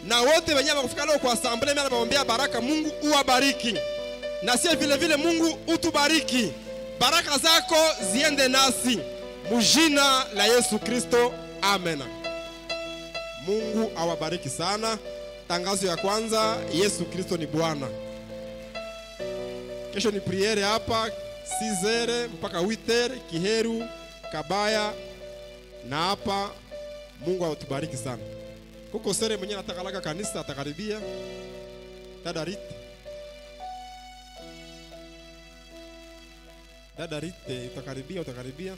Na wote wenyewe wakufika leo kwa assembly, mimi nawaombea baraka, Mungu uwabariki, na sisi vile vile Mungu utubariki. Baraka zako ziende nasi mujina la Yesu Kristo, amen. Mungu awabariki sana. Tangazo ya kwanza, Yesu Kristo ni Bwana. Kesho ni priere hapa 6h mpaka 8h Kiheru, Kabaya, na hapa Mungu atubariki sana. Kuko sere mwenye natakalaka kanisa atakaribia. Dada Rite utakaribia.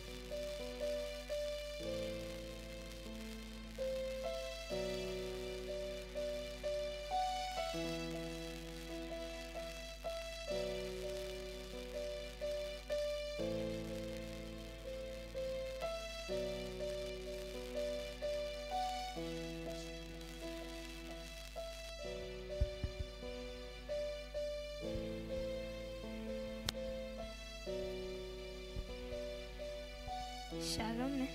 Shalom.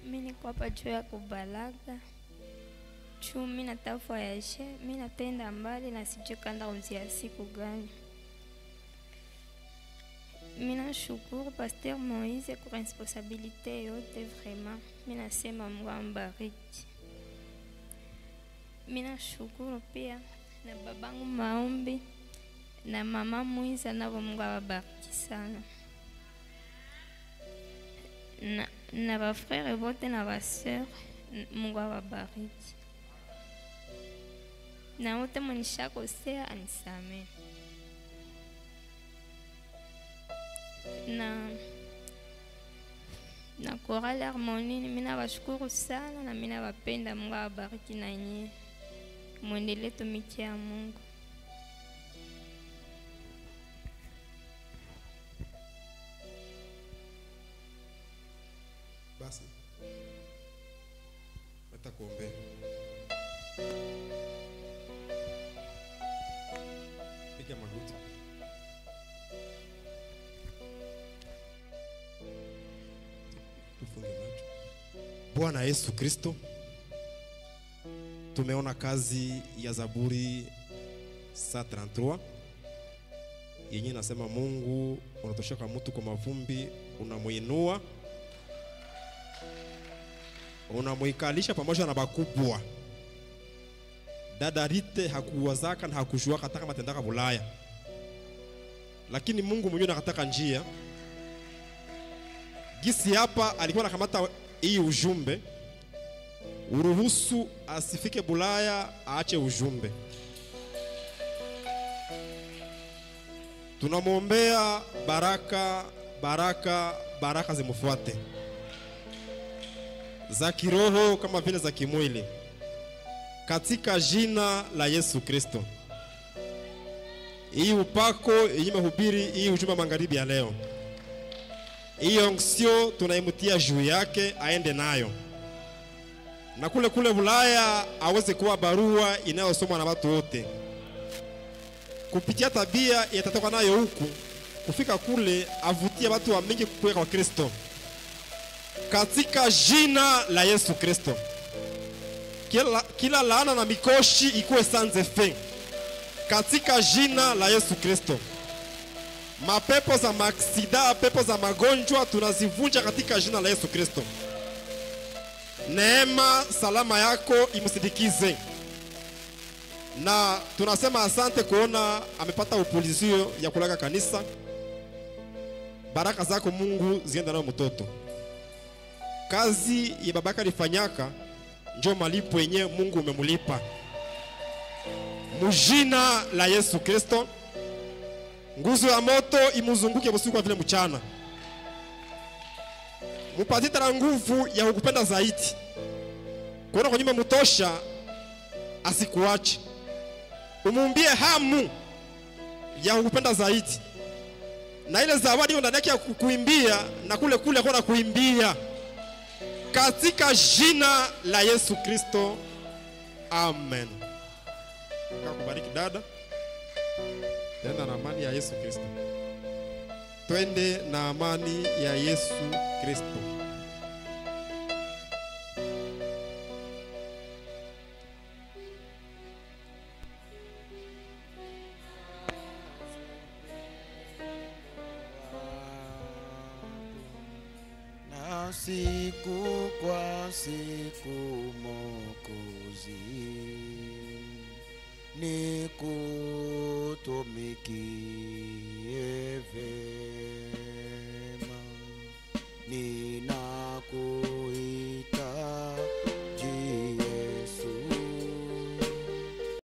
Mimi niko hapa juu ya kubalaga. Mimi nataka voyage, mimi natenda mbali na sijui kanda uzia siku gani. Mimi nashukuru Pasteur Moïse kwa responsabilité yote vraiment. Mimi nasema Mungu ambariki. Mimi nashukuru pia na babangu Maombi na mama Moïse, na Mungu awabariki sana. Na na bafrere wote na baseur, Mungu awabariki. Na wote mwenishakosea anisamehe. Na Chorale Harmonie mimi nawashukuru sana na mimi nawapenda. Mungu awabariki na nyinyi. Muendelee tumikia Mungu. Basi nitakuombea. Piga magoti. Tufunge macho. Bwana Yesu Kristo, tumeona kazi ya Zaburi 133 yenye nasema Mungu unatosheka mtu kwa mavumbi, unamuinua, unamuikalisha pamoja na bakubwa. Dada Rite hakuwazaka na hakujua kataka matendaka Bulaya, lakini Mungu mwenyewe anataka njia. Gisi hapa alikuwa anakamata hii ujumbe, uruhusu asifike Bulaya, aache ujumbe. Tunamwombea baraka, baraka, baraka zimufuate, za kiroho kama vile za kimwili, katika jina la Yesu Kristo. Hii upako yenye mahubiri hii ujumbe magharibi ya leo, hii onksio tunaimutia juu yake, aende nayo na kule Bulaya aweze kuwa barua inayosomwa na watu wote, kupitia tabia yatatoka nayo huku kufika kule, avutie watu wa mingi kuweka kwa Kristo, katika jina la Yesu Kristo. Kila laana na mikoshi ikuwe sans effet katika jina la Yesu Kristo. Mapepo za maksida, pepo za magonjwa tunazivunja katika jina la Yesu Kristo. Neema salama yako imsindikize, na tunasema asante kuona amepata upulizio ya kulaga kanisa. Baraka zako Mungu ziende nao mtoto. Kazi ya babaka alifanyaka njo malipo yenye Mungu umemulipa, mujina la Yesu Kristo. Nguzo ya moto imuzunguke usiku vile mchana, mupatite na nguvu ya kukupenda zaidi, kuona kwa nyuma mutosha, asikuache. Umumbie hamu ya kukupenda zaidi, na ile zawadi ndani yake ya kuimbia na kule kwa kuimbia, katika jina la Yesu Kristo, amen. Kubariki dada, tenda na amani ya Yesu Kristo. Twende na amani ya Yesu Kristo. Na siku kwa siku Mwokozi, nikutumikie vema. Nina